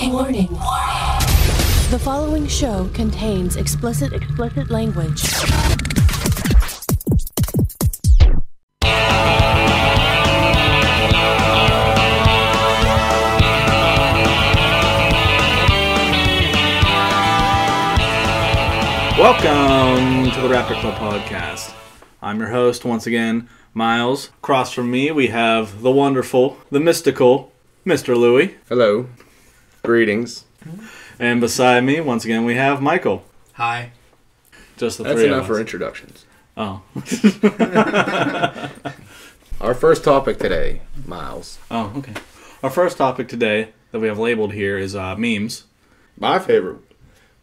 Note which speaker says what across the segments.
Speaker 1: Warning. The following show contains explicit language.
Speaker 2: Welcome to the Raptor Club podcast. I'm your host once again, Miles. Across from me we have the wonderful, the mystical, Mr. Louie.
Speaker 3: Hello. Greetings.
Speaker 2: And beside me, once again, we have Michael.
Speaker 4: Hi.
Speaker 2: Just the
Speaker 3: That's
Speaker 2: three of us.
Speaker 3: enough for introductions.
Speaker 2: Oh.
Speaker 3: Our first topic today, Miles.
Speaker 2: Oh, okay. Our first topic today that we have labeled here is memes.
Speaker 3: My favorite.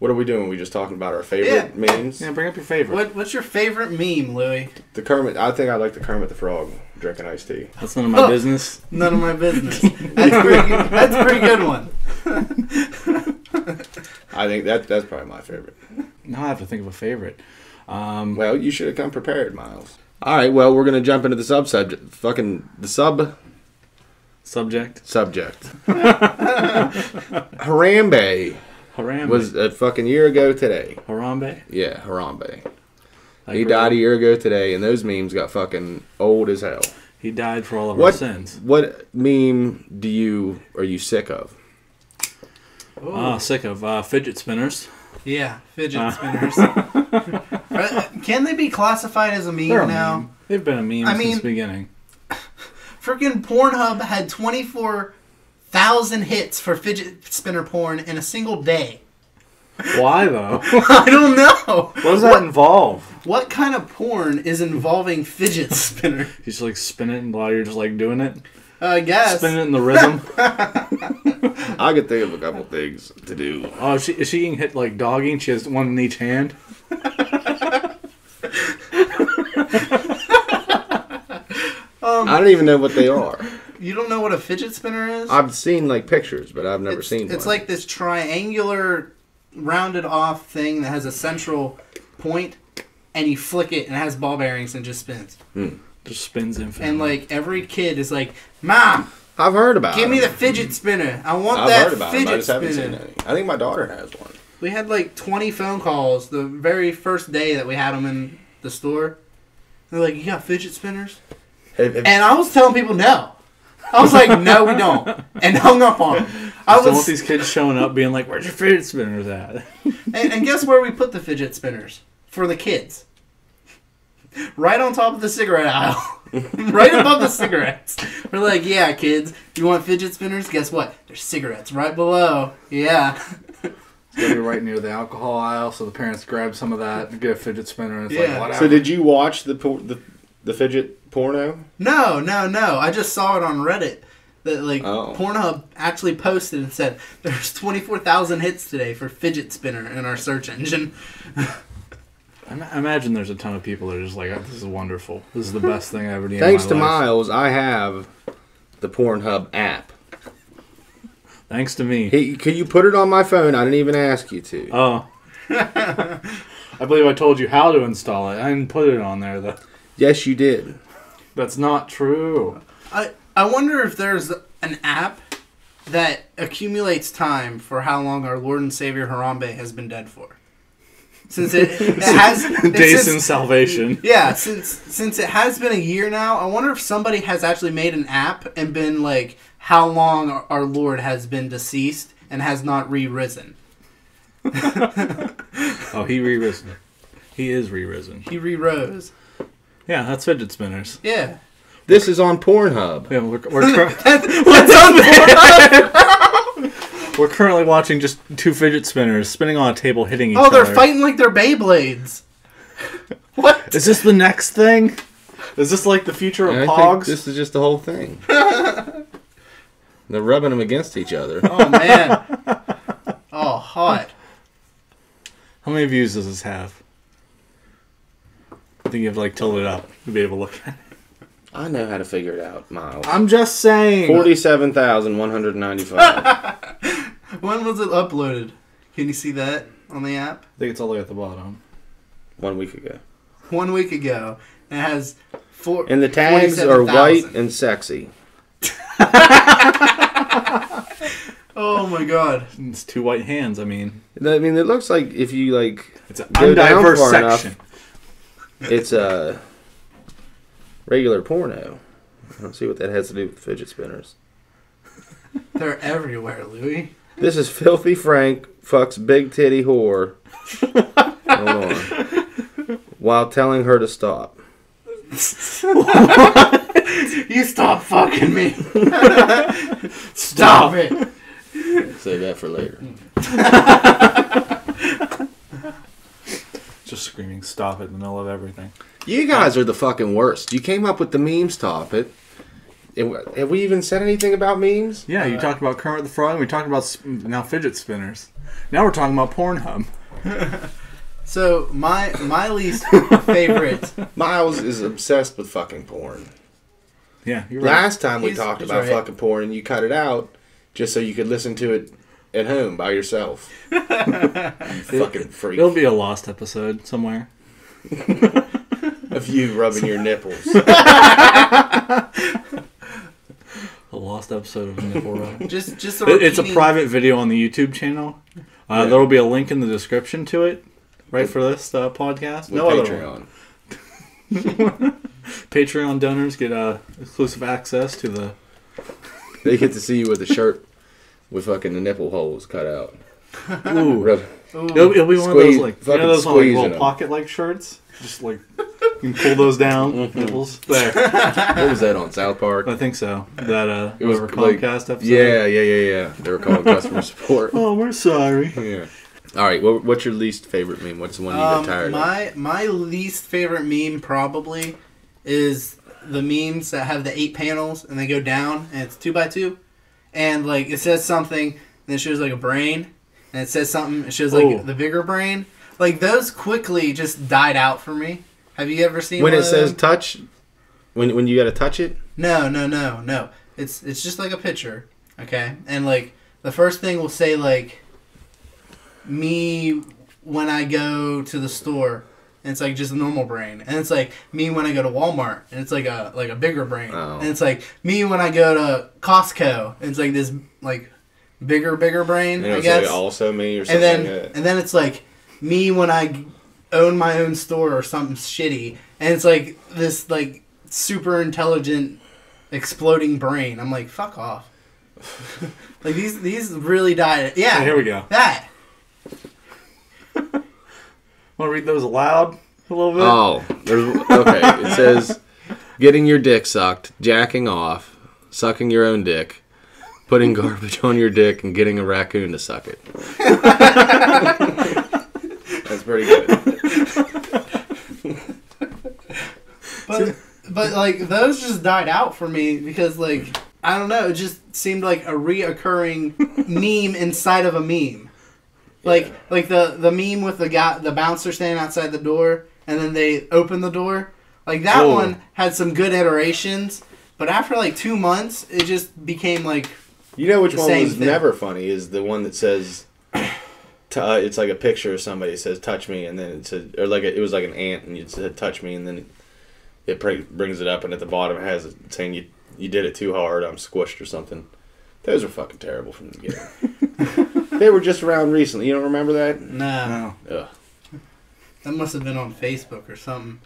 Speaker 3: What are we doing? We just talking about our favorite memes?
Speaker 2: Yeah, bring up your favorite.
Speaker 4: What's your favorite meme, Louie?
Speaker 3: The Kermit. I think I like the Kermit the Frog drinking iced tea.
Speaker 2: That's none of my business.
Speaker 4: None of my business. That's a pretty good one.
Speaker 3: I think that's probably my favorite.
Speaker 2: Now I have to think of a favorite.
Speaker 3: Well, you should have come prepared, Miles. All right. Well, we're gonna jump into the subject. Subject. Harambe.
Speaker 2: Harambe.
Speaker 3: Was a fucking year ago today.
Speaker 2: Harambe?
Speaker 3: Yeah, Harambe. He died a year ago today, and those memes got fucking old as hell.
Speaker 2: He died for all of our sins.
Speaker 3: What meme are you sick of?
Speaker 2: Sick of fidget spinners.
Speaker 4: Yeah, fidget spinners. Can they be classified as a meme now?
Speaker 2: Meme. They've been a meme since the beginning.
Speaker 4: Freaking Pornhub had 24,000 hits for fidget spinner porn in a single day.
Speaker 2: Why, though?
Speaker 4: I don't know.
Speaker 2: What does that involve?
Speaker 4: What kind of porn is involving fidget spinner?
Speaker 2: You just like spin it while you're just like doing it?
Speaker 4: I guess.
Speaker 2: Spin it in the rhythm?
Speaker 3: I could think of a couple things to do.
Speaker 2: Oh, is she getting hit like dogging? She has one in each hand?
Speaker 3: I don't even know what they are.
Speaker 4: You don't know what a fidget spinner is?
Speaker 3: I've seen like pictures, but I've never seen one.
Speaker 4: It's like this triangular, rounded off thing that has a central point, and you flick it, and it has ball bearings and just spins.
Speaker 2: Just spins infinitely.
Speaker 4: And like every kid is like, "Mom,
Speaker 3: I've heard about
Speaker 4: give
Speaker 3: them.
Speaker 4: me the fidget spinner. I want
Speaker 3: I've
Speaker 4: that
Speaker 3: heard about
Speaker 4: fidget
Speaker 3: them. I just haven't
Speaker 4: spinner."
Speaker 3: seen any. I think my daughter has one.
Speaker 4: We had like 20 phone calls the very first day that we had them in the store. They're like, "You got fidget spinners?" And I was telling people no. I was like, "No, we don't," and hung up on them.
Speaker 2: I don't want these kids showing up being like, "Where's your fidget spinners at?"
Speaker 4: and guess where we put the fidget spinners for the kids? Right on top of the cigarette aisle. Right above the cigarettes. We're like, "Yeah, kids, you want fidget spinners? Guess what? There's cigarettes right below." Yeah.
Speaker 2: It's gonna be right near the alcohol aisle, so the parents grab some of that and get a fidget spinner, and it's like, whatever.
Speaker 3: So did you watch the fidget porno?
Speaker 4: No. I just saw it on Reddit. That Pornhub actually posted and said there's 24,000 hits today for fidget spinner in our search engine.
Speaker 2: I imagine there's a ton of people that are just like, oh, "This is wonderful. This is the best thing I ever did."
Speaker 3: Thanks to Miles, I have the Pornhub app.
Speaker 2: Thanks to me.
Speaker 3: Hey, could you put it on my phone? I didn't even ask you to.
Speaker 2: Oh. I believe I told you how to install it. I didn't put it on there, though.
Speaker 3: Yes, you did.
Speaker 2: That's not true.
Speaker 4: I wonder if there's an app that accumulates time for how long our Lord and Savior Harambe has been dead for. Since it has...
Speaker 2: Days in salvation.
Speaker 4: Yeah, since it has been a year now, I wonder if somebody has actually made an app and been like, how long our Lord has been deceased and has not re-risen.
Speaker 2: Oh, he re-risen. He is re-risen.
Speaker 4: He re-rose.
Speaker 2: Yeah, that's fidget spinners.
Speaker 4: Yeah.
Speaker 3: This is on Pornhub.
Speaker 2: Yeah, we're
Speaker 4: What's on Pornhub?
Speaker 2: We're currently watching just two fidget spinners spinning on a table, hitting each other.
Speaker 4: Oh, they're fighting like they're Beyblades. What?
Speaker 2: Is this the next thing? Is this like the future of
Speaker 3: I
Speaker 2: Pogs?
Speaker 3: think this is just the whole thing. They're rubbing them against each other.
Speaker 4: Oh, man. Oh, hot.
Speaker 2: How many views does this have? I think you have to like tilt it up to be able to look at it.
Speaker 3: I know how to figure it out, Miles.
Speaker 2: I'm just saying.
Speaker 3: 47,195.
Speaker 4: When was it uploaded? Can you see that on the app?
Speaker 2: I think it's all the way at the bottom.
Speaker 3: 1 week ago.
Speaker 4: 1 week ago. It has
Speaker 3: And the tags are white and sexy.
Speaker 4: Oh my god.
Speaker 2: It's two white hands. I mean,
Speaker 3: it looks like if you like,
Speaker 2: it's an
Speaker 3: go down
Speaker 2: undiverse
Speaker 3: far
Speaker 2: section.
Speaker 3: enough, it's a regular porno. I don't see what that has to do with fidget spinners.
Speaker 4: They're everywhere, Louis.
Speaker 3: This is Filthy Frank fucks big titty whore. Hold on. While telling her to stop.
Speaker 4: You stop fucking me. Stop it.
Speaker 3: Save that for later.
Speaker 2: Just screaming "stop it" in the middle of everything.
Speaker 3: You guys are the fucking worst. You came up with the meme stop it. Have we even said anything about memes?
Speaker 2: Yeah, you talked about Kermit the Frog. We talked about now fidget spinners. Now we're talking about Pornhub.
Speaker 4: So my least favorite.
Speaker 3: Miles is obsessed with fucking porn.
Speaker 2: Yeah, you're right.
Speaker 3: Last time we
Speaker 4: He's
Speaker 3: talked about
Speaker 4: right.
Speaker 3: fucking porn, you cut it out just so you could listen to it at home by yourself. You fucking freak.
Speaker 2: It'll be a lost episode somewhere.
Speaker 3: Of you rubbing your nipples.
Speaker 2: A lost episode of Nipple Rub.
Speaker 4: Just
Speaker 2: It's a private video on the YouTube channel.
Speaker 3: Yeah.
Speaker 2: There will be a link in the description to it, right, for this podcast.
Speaker 3: With
Speaker 2: No other
Speaker 3: Patreon.
Speaker 2: one. Patreon donors get exclusive access to the...
Speaker 3: They get to see you with a shirt with fucking the nipple holes cut out.
Speaker 2: Ooh.
Speaker 3: Rub,
Speaker 2: It'll be one of those, like, you know
Speaker 3: fucking
Speaker 2: those like,
Speaker 3: squeezing
Speaker 2: little
Speaker 3: them.
Speaker 2: pocket-like shirts? Just like, you can pull those down, nipples. There.
Speaker 3: What was that on South Park?
Speaker 2: I think so. That,
Speaker 3: It was
Speaker 2: whatever
Speaker 3: like-
Speaker 2: Comcast episode.
Speaker 3: Yeah. They were calling customer support.
Speaker 2: Oh, we're sorry.
Speaker 3: Yeah. All right. What's your least favorite meme? What's the one you get tired of?
Speaker 4: My least favorite meme probably is the memes that have the 8 panels and they go down and it's 2x2 and like it says something and it shows like a brain and it says something it shows like the bigger brain. Like those quickly just died out for me. Have you ever seen
Speaker 3: When
Speaker 4: one
Speaker 3: it
Speaker 4: of
Speaker 3: says
Speaker 4: them?
Speaker 3: touch, when you got to touch it?
Speaker 4: No. It's just like a picture, okay? And like the first thing will say like me when I go to the store, and it's like just a normal brain. And it's like me when I go to Walmart, and it's like a bigger brain.
Speaker 3: Oh.
Speaker 4: And it's like me when I go to Costco, and it's like this like bigger brain,
Speaker 3: And
Speaker 4: I
Speaker 3: it'll
Speaker 4: guess.
Speaker 3: say also me or something
Speaker 4: And
Speaker 3: like that.
Speaker 4: then it's like me when I own my own store or something shitty, and it's like this like super intelligent exploding brain. I'm like, fuck off. Like these really died. Yeah,
Speaker 2: Here we go.
Speaker 4: That.
Speaker 2: Want to read those aloud a little bit?
Speaker 3: Oh, okay. It says getting your dick sucked, jacking off, sucking your own dick, putting garbage on your dick, and getting a raccoon to suck it. That's pretty good.
Speaker 4: But like those just died out for me because like I don't know, it just seemed like a reoccurring meme inside of a meme. Like the meme with the bouncer standing outside the door and then they open the door. Like that one had some good iterations, but after like 2 months it just became like
Speaker 3: You know which
Speaker 4: the
Speaker 3: one
Speaker 4: same
Speaker 3: was
Speaker 4: thing.
Speaker 3: never funny is the one that says it's like a picture of somebody that says touch me, and then it said, or like it was like an ant and it said touch me, and then it brings it up, and at the bottom it has it saying you did it too hard, I'm squished or something. Those are fucking terrible from the beginning. They were just around recently. You don't remember that?
Speaker 4: no.
Speaker 3: Ugh.
Speaker 4: That must have been on Facebook or something.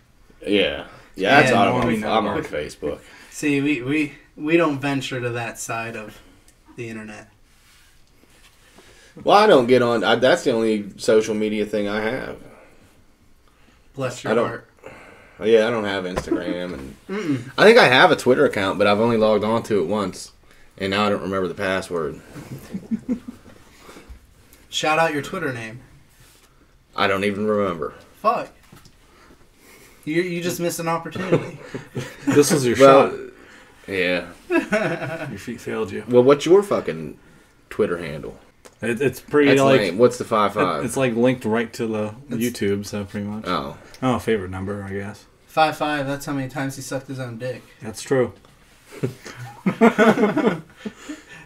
Speaker 3: Yeah. Yeah, that's
Speaker 4: Yeah,
Speaker 3: I'm
Speaker 2: no,
Speaker 3: on
Speaker 2: no.
Speaker 3: Facebook.
Speaker 4: See, we don't venture to that side of the internet.
Speaker 3: Well, I don't get on. That's the only social media thing I have.
Speaker 4: Bless
Speaker 3: I
Speaker 4: your
Speaker 3: don't-
Speaker 4: heart.
Speaker 3: Yeah, I don't have Instagram, and I think I have a Twitter account, but I've only logged on to it once, and now I don't remember the password.
Speaker 4: Shout out your Twitter name.
Speaker 3: I don't even remember.
Speaker 4: Fuck. You just missed an opportunity.
Speaker 2: This was your
Speaker 3: Well,
Speaker 2: shot.
Speaker 3: yeah.
Speaker 2: Your feet failed you.
Speaker 3: Well, what's your fucking Twitter handle?
Speaker 2: It's pretty
Speaker 3: That's
Speaker 2: like
Speaker 3: lame. What's the 55?
Speaker 2: it's like linked right to the YouTube, so pretty much.
Speaker 3: Oh,
Speaker 2: Favorite number, I guess.
Speaker 4: 5'5", that's how many times he sucked his own dick.
Speaker 2: That's true.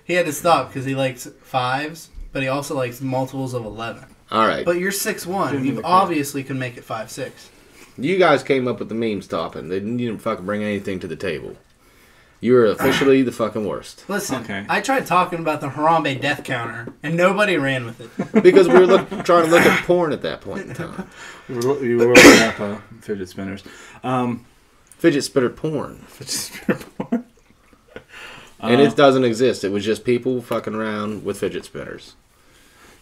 Speaker 4: He had to stop because he likes 5s, but he also likes multiples of 11.
Speaker 3: all right.
Speaker 4: But you're 6'1",
Speaker 2: Didn't
Speaker 4: you
Speaker 2: look
Speaker 4: obviously can make it 5'6".
Speaker 3: You guys came up with the meme stopping. They didn't even fucking bring anything to the table. You're officially the fucking worst.
Speaker 4: Listen,
Speaker 2: Okay.
Speaker 4: I tried talking about the Harambe death counter, and nobody ran with it.
Speaker 3: Because we were trying to look at porn at that point in time.
Speaker 2: You were looking up fidget spinners.
Speaker 3: Fidget spinner porn.
Speaker 2: Fidget spinner porn.
Speaker 3: And it doesn't exist. It was just people fucking around with fidget spinners.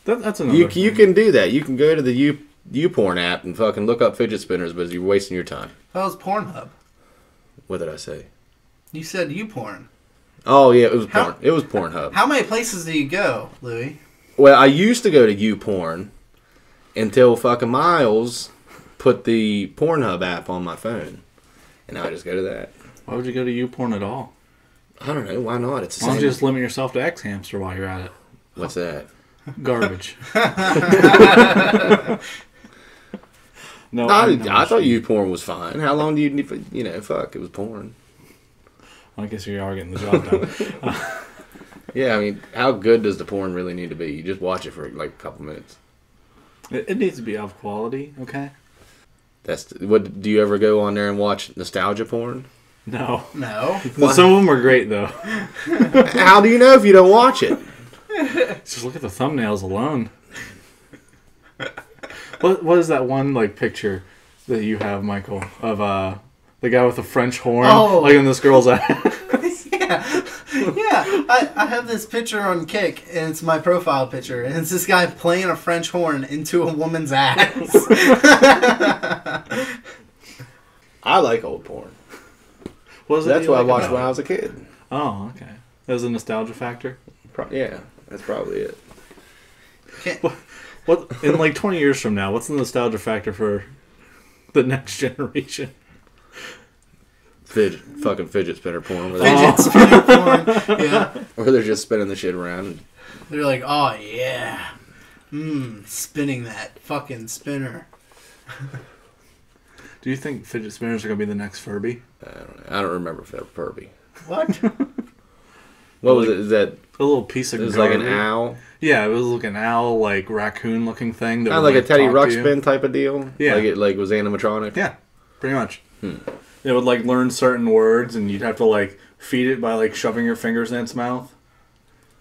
Speaker 2: That's another
Speaker 3: You
Speaker 2: thing.
Speaker 3: can do that. You can go to the YouPorn app and fucking look up fidget spinners, but you're wasting your time.
Speaker 4: That was Pornhub.
Speaker 3: What did I say?
Speaker 4: You said YouPorn.
Speaker 3: Oh, yeah, it was
Speaker 4: How-
Speaker 3: porn. It was Pornhub.
Speaker 4: How many places do you go, Louis?
Speaker 3: Well, I used to go to YouPorn until fucking Miles put the Pornhub app on my phone. And now I just go to that.
Speaker 2: Why would you go to YouPorn at all?
Speaker 3: I don't know. Why not? It's the
Speaker 2: Why don't
Speaker 3: same.
Speaker 2: you just limit yourself to X Hamster while you're at it?
Speaker 3: What's that?
Speaker 2: Garbage. No,
Speaker 3: I thought YouPorn was fine. How long do you need for, fuck, it was porn.
Speaker 2: I guess you are getting the job done.
Speaker 3: Yeah, I mean, how good does the porn really need to be? You just watch it for like a couple minutes.
Speaker 2: It needs to be of quality, okay?
Speaker 3: What do you ever go on there and watch nostalgia porn?
Speaker 2: No.
Speaker 4: No.
Speaker 2: Some of them are great, though.
Speaker 3: How do you know if you don't watch it?
Speaker 2: Just look at the thumbnails alone. What is that one like picture that you have, Michael, of the guy with the French horn, like in this girl's eye?
Speaker 4: Yeah. I have this picture on Kick, and it's my profile picture, and it's this guy playing a French horn into a woman's ass.
Speaker 3: I like old porn.
Speaker 2: What is it
Speaker 3: That's
Speaker 2: you
Speaker 3: what I
Speaker 2: like
Speaker 3: watched
Speaker 2: about
Speaker 3: when
Speaker 2: it?
Speaker 3: I was a kid.
Speaker 2: Oh, okay. That was a nostalgia factor.
Speaker 3: Yeah, that's probably it.
Speaker 2: What in like 20 years from now? What's the nostalgia factor for the next generation?
Speaker 3: Fucking fidget spinner porn.
Speaker 4: Fidget spinner porn. Yeah.
Speaker 3: Where they're just spinning the shit around.
Speaker 4: They're like, oh, yeah. Spinning that fucking spinner.
Speaker 2: Do you think fidget spinners are gonna be the next Furby?
Speaker 3: I don't remember if they were Furby.
Speaker 4: What?
Speaker 3: What was it? Is that
Speaker 2: A little piece of
Speaker 3: it was like
Speaker 2: garbage.
Speaker 3: an owl?
Speaker 2: Yeah, it was like an owl, like raccoon looking thing. That
Speaker 3: Kind of
Speaker 2: would,
Speaker 3: like a Teddy
Speaker 2: talk to you.
Speaker 3: Ruxpin type of deal?
Speaker 2: Yeah.
Speaker 3: Like it was animatronic?
Speaker 2: Yeah, pretty much. It would like learn certain words, and you'd have to like feed it by like shoving your fingers in its mouth.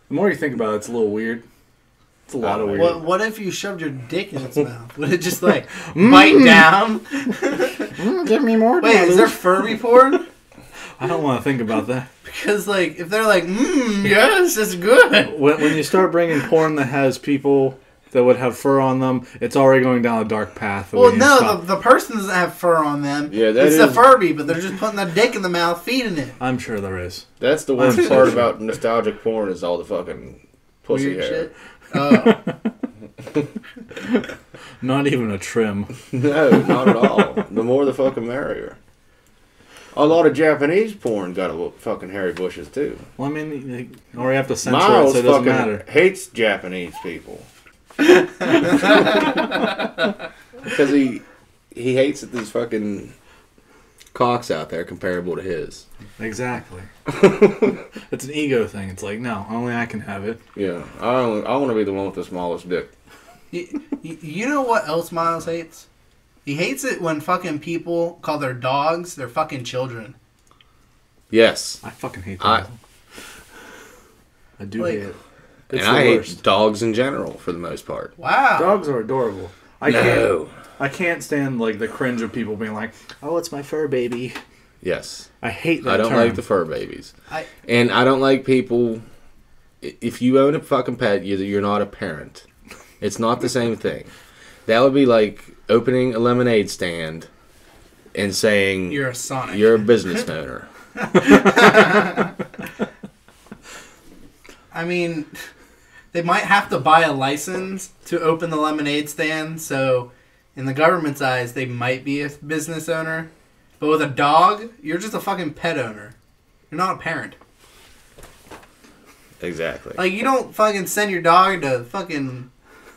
Speaker 2: The more you think about it, it's a little weird. It's a lot of weird.
Speaker 4: What if you shoved your dick in its mouth? Would it just like bite down?
Speaker 2: Give me more.
Speaker 4: Wait, is there Furby porn?
Speaker 2: I don't want to think about that.
Speaker 4: Because like, if they're like, yes, it's good.
Speaker 2: When you start bringing porn that has people that would have fur on them, it's already going down a dark path.
Speaker 4: Well, no, the person doesn't have fur on them.
Speaker 3: Yeah, that
Speaker 4: it's the
Speaker 3: is-
Speaker 4: Furby, but they're just putting the dick in the mouth, feeding it.
Speaker 2: I'm sure there is.
Speaker 3: That's the worst part about nostalgic porn is all the fucking pussy
Speaker 4: Weird
Speaker 3: hair.
Speaker 4: shit. Oh.
Speaker 2: Not even a trim.
Speaker 3: No, not at all. The more the fucking merrier. A lot of Japanese porn got a fucking hairy bushes too.
Speaker 2: Well, I mean, or you have to censor
Speaker 3: Miles
Speaker 2: it so it doesn't
Speaker 3: fucking
Speaker 2: matter.
Speaker 3: hates Japanese people. Because he hates that there's fucking cocks out there comparable to his.
Speaker 2: Exactly. It's an ego thing. It's like, no, only I can have it.
Speaker 3: Yeah, I want to be the one with the smallest dick.
Speaker 4: You know what else Miles hates? He hates it when fucking people call their dogs their fucking children.
Speaker 3: Yes.
Speaker 2: I fucking hate that. I do
Speaker 4: Like-
Speaker 2: hate it. It's
Speaker 3: And I
Speaker 2: the
Speaker 3: hate
Speaker 2: worst.
Speaker 3: dogs in general for the most part.
Speaker 4: Wow.
Speaker 2: Dogs are adorable.
Speaker 3: No.
Speaker 2: I can't stand like the cringe of people being like, "Oh, it's my fur baby."
Speaker 3: Yes.
Speaker 2: I hate that
Speaker 3: I don't
Speaker 2: term.
Speaker 3: like the fur babies.
Speaker 4: I-
Speaker 3: And I don't like people... If you own a fucking pet, you're not a parent. It's not the same thing. That would be like opening a lemonade stand and saying...
Speaker 4: You're a Sonic.
Speaker 3: You're a business owner.
Speaker 4: I mean, they might have to buy a license to open the lemonade stand, so in the government's eyes, they might be a business owner. But with a dog, you're just a fucking pet owner. You're not a parent.
Speaker 3: Exactly.
Speaker 4: Like, you don't fucking send your dog to fucking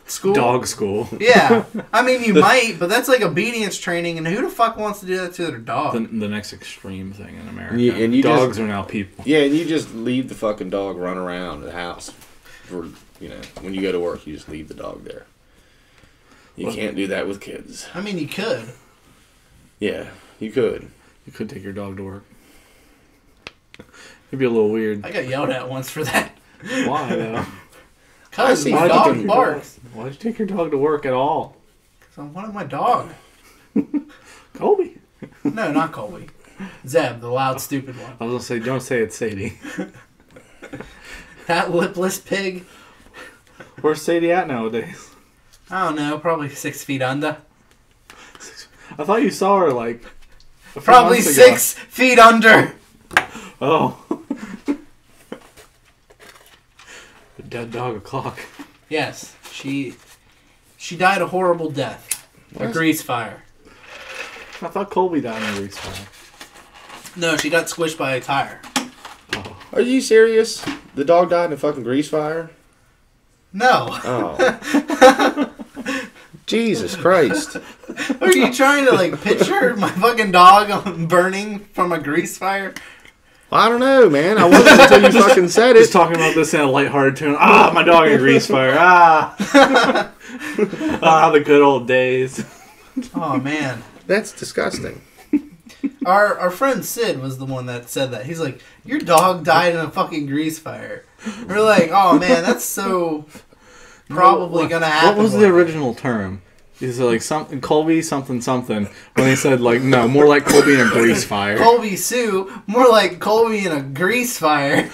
Speaker 4: school.
Speaker 2: Dog school.
Speaker 4: Yeah. I mean, you might, but that's like obedience training, and who the fuck wants to do that to their dog?
Speaker 2: The next extreme thing in America.
Speaker 3: Yeah, and you
Speaker 2: Dogs
Speaker 3: just-
Speaker 2: are now people.
Speaker 3: Yeah, and you just leave the fucking dog run around the house. For, when you go to work, you just leave the dog there. You can't do that with kids.
Speaker 4: I mean, you could.
Speaker 3: Yeah, you could.
Speaker 2: You could take your dog to work. It'd be a little weird.
Speaker 4: I got yelled at once for that.
Speaker 2: Why though?
Speaker 4: Because my dog barks.
Speaker 2: Why'd you take your dog to work at all?
Speaker 4: Because I wanted my dog.
Speaker 2: Colby.
Speaker 4: No, not Colby. Zeb, the loud, stupid one.
Speaker 2: I was gonna say, don't say it's Sadie.
Speaker 4: That lipless pig.
Speaker 2: Where's Sadie at nowadays?
Speaker 4: I don't know, probably 6 feet under.
Speaker 2: I thought you saw her like a few
Speaker 4: Probably
Speaker 2: months ago.
Speaker 4: 6 feet under.
Speaker 2: Oh. The dead dog o'clock.
Speaker 4: Yes, she died a horrible death. A grease fire.
Speaker 2: I thought Colby died in a grease fire.
Speaker 4: No, she got squished by a tire.
Speaker 2: Oh.
Speaker 3: Are you serious? The dog died in a fucking grease fire?
Speaker 4: No.
Speaker 3: Oh. Jesus Christ.
Speaker 4: Are you trying to like picture my fucking dog burning from a grease fire?
Speaker 3: Well, I don't know, man. I wasn't until you fucking said
Speaker 2: Just
Speaker 3: it.
Speaker 2: talking about this in a lighthearted tone. Ah, my dog in a grease fire. Ah. Ah, the good old days.
Speaker 4: Oh man.
Speaker 3: That's disgusting.
Speaker 4: Our friend Sid was the one that said that. He's like, your dog died in a fucking grease fire. We're like, oh man, that's so probably gonna happen.
Speaker 2: What was the original term? Is it like something Colby something something? When they said like no, more like Colby in a grease fire.
Speaker 4: Colby Sue, more like Colby in a grease fire.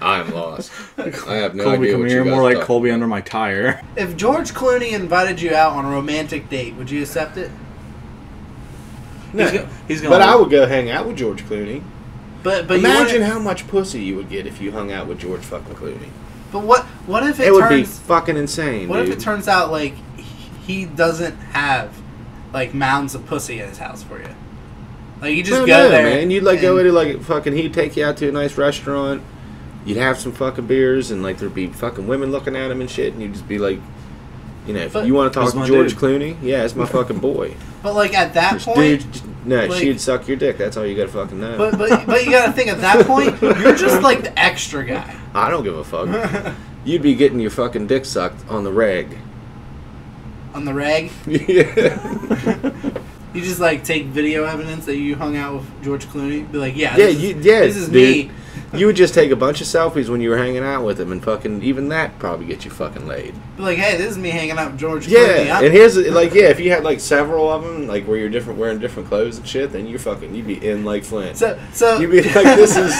Speaker 3: I'm lost. I have no
Speaker 2: Colby
Speaker 3: idea
Speaker 2: come
Speaker 3: what
Speaker 2: here,
Speaker 3: you guys
Speaker 2: more like
Speaker 3: thought.
Speaker 2: Colby under my tire.
Speaker 4: If George Clooney invited you out on a romantic date, would you accept it?
Speaker 3: No.
Speaker 2: He's gonna.
Speaker 3: But I would go hang out with George Clooney.
Speaker 4: But
Speaker 3: Imagine
Speaker 4: you
Speaker 3: how much pussy you would get if you hung out with George fucking Clooney.
Speaker 4: But what if
Speaker 3: It would be
Speaker 4: turns
Speaker 3: fucking insane,
Speaker 4: what
Speaker 3: dude.
Speaker 4: if it turns out like he doesn't have like mounds of pussy in his house for you? Like you just go there,
Speaker 3: man. You'd like go into like fucking. He'd take you out to a nice restaurant. You'd have some fucking beers, and like there'd be fucking women looking at him and shit, and you'd just be like, you know, if
Speaker 4: But-
Speaker 3: you want to talk
Speaker 2: That's
Speaker 3: to
Speaker 2: my
Speaker 3: George
Speaker 2: dude.
Speaker 3: Clooney, yeah, it's my fucking boy.
Speaker 4: But like at that point,
Speaker 3: Dude, no,
Speaker 4: like-
Speaker 3: she'd suck your dick. That's all you gotta fucking know.
Speaker 4: but you gotta think at that point, you're just like the extra guy.
Speaker 3: I don't give a fuck. You'd be getting your fucking dick sucked on the reg.
Speaker 4: On the rag,
Speaker 3: Yeah.
Speaker 4: you just like take video evidence that you hung out with George Clooney. Be like, yeah,
Speaker 3: Yeah,
Speaker 4: this is
Speaker 3: dude.
Speaker 4: me.
Speaker 3: You would just take a bunch of selfies when you were hanging out with him, and fucking even that probably get you fucking laid.
Speaker 4: Be like, hey, this is me hanging out with George
Speaker 3: Yeah,
Speaker 4: Clooney.
Speaker 3: and here's like, yeah, if you had like several of them, like where you're different, wearing different clothes and shit, then you'd be in like Flint.
Speaker 4: So
Speaker 3: You'd be like, this is.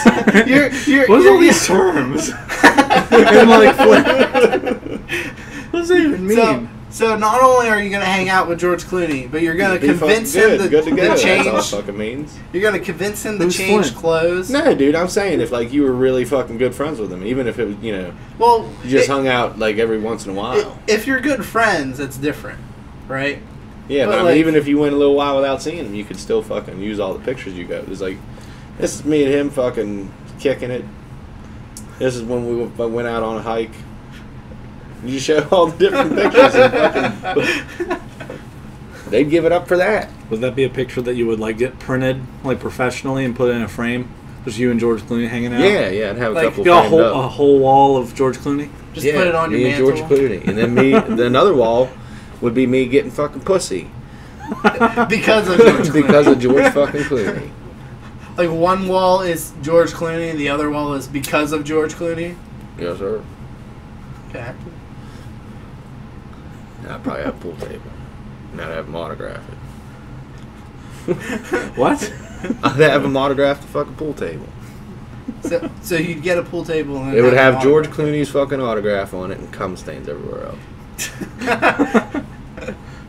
Speaker 2: What's all these terms? And like, what does that even mean?
Speaker 4: So not only are you gonna hang out with George Clooney, but you're gonna
Speaker 3: Be
Speaker 4: convince
Speaker 3: fucking
Speaker 4: him
Speaker 3: good to
Speaker 4: to
Speaker 3: go. That's all it
Speaker 4: change.
Speaker 3: fucking means.
Speaker 4: You're gonna convince him to
Speaker 2: Who's
Speaker 4: change
Speaker 2: Flint?
Speaker 4: clothes.
Speaker 3: No, dude, I'm saying if like you were really fucking good friends with him, even if it was, you know,
Speaker 4: Well,
Speaker 3: you just hung out like every once in a while.
Speaker 4: if you're good friends, it's different, right?
Speaker 3: Yeah,
Speaker 4: But,
Speaker 3: but I mean,
Speaker 4: like-
Speaker 3: even if you went a little while without seeing him, you could still fucking use all the pictures you got. It's like, this is me and him fucking kicking it. This is when we went out on a hike. You show all the different pictures. And fucking, they'd give it up for that.
Speaker 2: Would that be a picture that you would like get printed like professionally and put in a frame? Just you and George Clooney hanging out.
Speaker 3: Yeah, I'd have a
Speaker 4: Like,
Speaker 3: couple
Speaker 2: Got
Speaker 3: framed
Speaker 2: a
Speaker 3: up.
Speaker 2: whole wall of George Clooney.
Speaker 4: Just put it on your
Speaker 3: me
Speaker 4: mantle.
Speaker 3: and George Clooney, and then me. The another wall would be me getting fucking pussy
Speaker 4: because of George Clooney.
Speaker 3: because of George fucking Clooney.
Speaker 4: Like one wall is George Clooney, and the other wall is because of George Clooney.
Speaker 3: Yes, sir.
Speaker 4: Okay.
Speaker 3: I'd probably have a pool table. And I'd have him autograph it.
Speaker 2: What?
Speaker 3: I'd have him autograph the fucking pool table.
Speaker 4: So you'd get a pool table, and
Speaker 3: It would have
Speaker 4: an
Speaker 3: George
Speaker 4: autograph.
Speaker 3: Clooney's fucking autograph on it and cum stains everywhere else.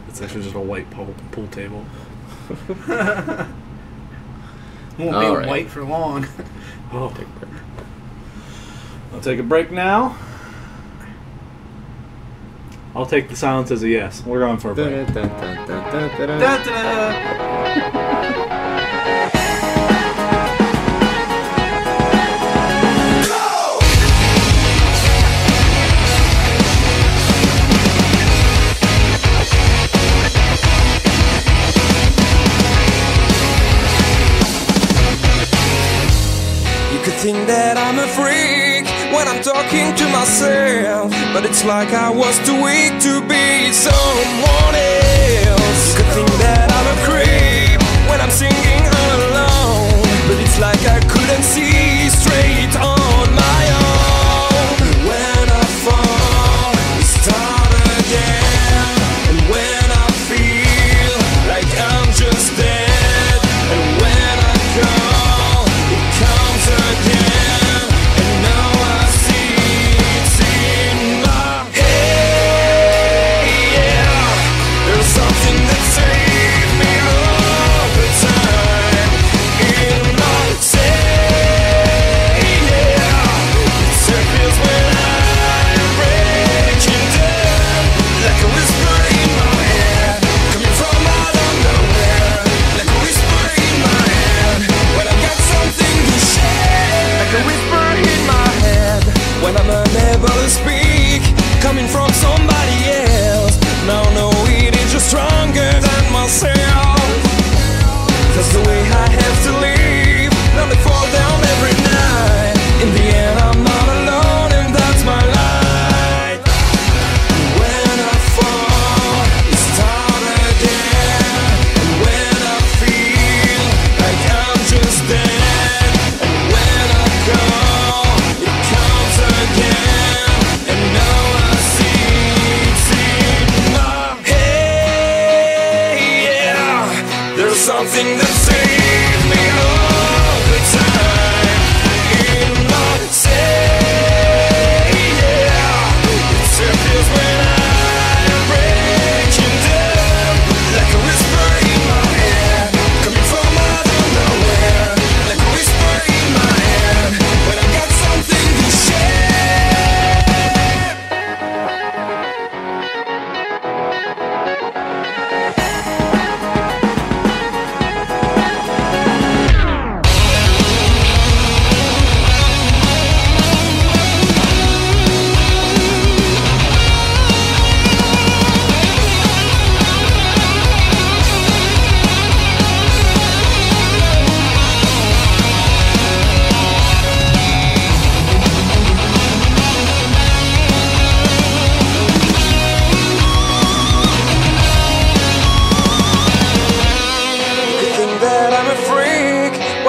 Speaker 2: It's actually just a white pool table.
Speaker 4: Won't
Speaker 3: All
Speaker 4: be
Speaker 3: right.
Speaker 4: white for long.
Speaker 2: Oh.
Speaker 3: Take a break.
Speaker 2: I'll take a break now. I'll take the silence as a yes. We're going for a break.
Speaker 4: Da-da-da.
Speaker 5: You could think that I'm a freak when I'm talking to myself, but it's like I was too weak to be someone else. You could think that I'm a creep when I'm singing alone, but it's like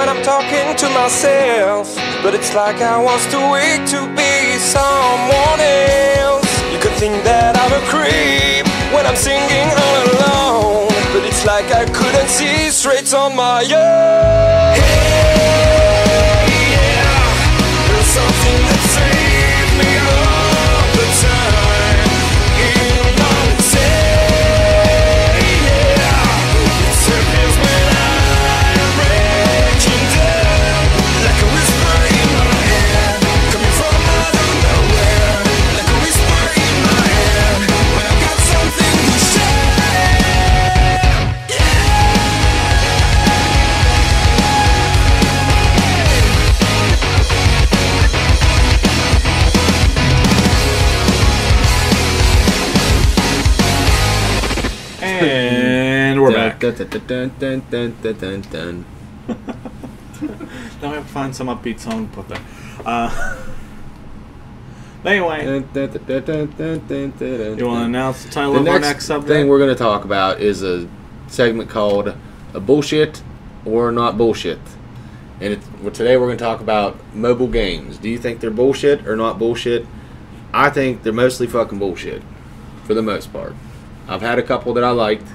Speaker 5: when I'm talking to myself. But it's like I was too weak to be someone else. You could think that I'm a creep when I'm singing all alone, but it's like I couldn't see straight on my own. Hey, yeah, there's something that saved me all the time. In my say, yeah, it disappears when I'm breaking down, like a whisper in my head, coming from out of nowhere, like a whisper in my head, when I got something to say.
Speaker 2: And we're back.
Speaker 3: Dun, dun, dun, dun, dun, dun, dun, dun.
Speaker 2: Now we have to find some upbeat song to put there. Anyway,
Speaker 3: Dun, dun, dun, dun, dun, dun, dun,
Speaker 2: you want to
Speaker 3: dun.
Speaker 2: announce the title
Speaker 3: The
Speaker 2: of our
Speaker 3: next
Speaker 2: next subject?
Speaker 3: thing we're going to talk about is a segment called a bullshit or not bullshit. And today we're going to talk about mobile games. Do you think they're bullshit or not bullshit? I think they're mostly fucking bullshit, for the most part. I've had a couple that I liked,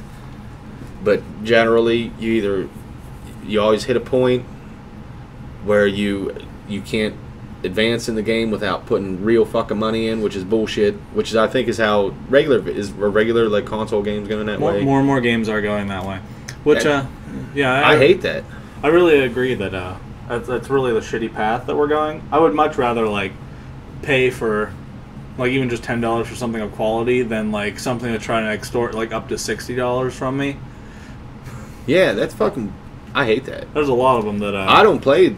Speaker 3: but generally you always hit a point where you can't advance in the game without putting real fucking money in, which is bullshit. Which I think is how regular like console games going that way.
Speaker 2: More and more games are going that way. Which, yeah,
Speaker 3: I hate that.
Speaker 2: I really agree that that's really the shitty path that we're going. I would much rather like pay for like even just $10 for something of quality than like something to try to extort like up to $60 from me.
Speaker 3: Yeah, that's fucking. I hate that.
Speaker 2: There's a lot of them that
Speaker 3: I don't play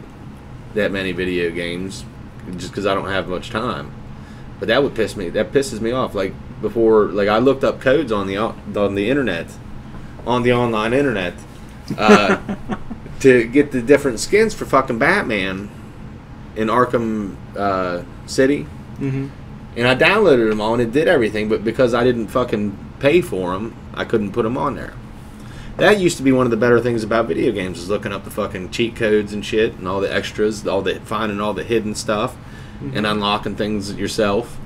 Speaker 3: that many video games just because I don't have much time. But that would piss me. That pisses me off. Like before, like I looked up codes on the internet, on the online internet, to get the different skins for fucking Batman in Arkham City.
Speaker 2: Mm-hmm.
Speaker 3: And I downloaded them all and it did everything, but because I didn't fucking pay for them, I couldn't put them on there. That used to be one of the better things about video games, is looking up the fucking cheat codes and shit and all the extras, finding all the hidden stuff and unlocking things yourself.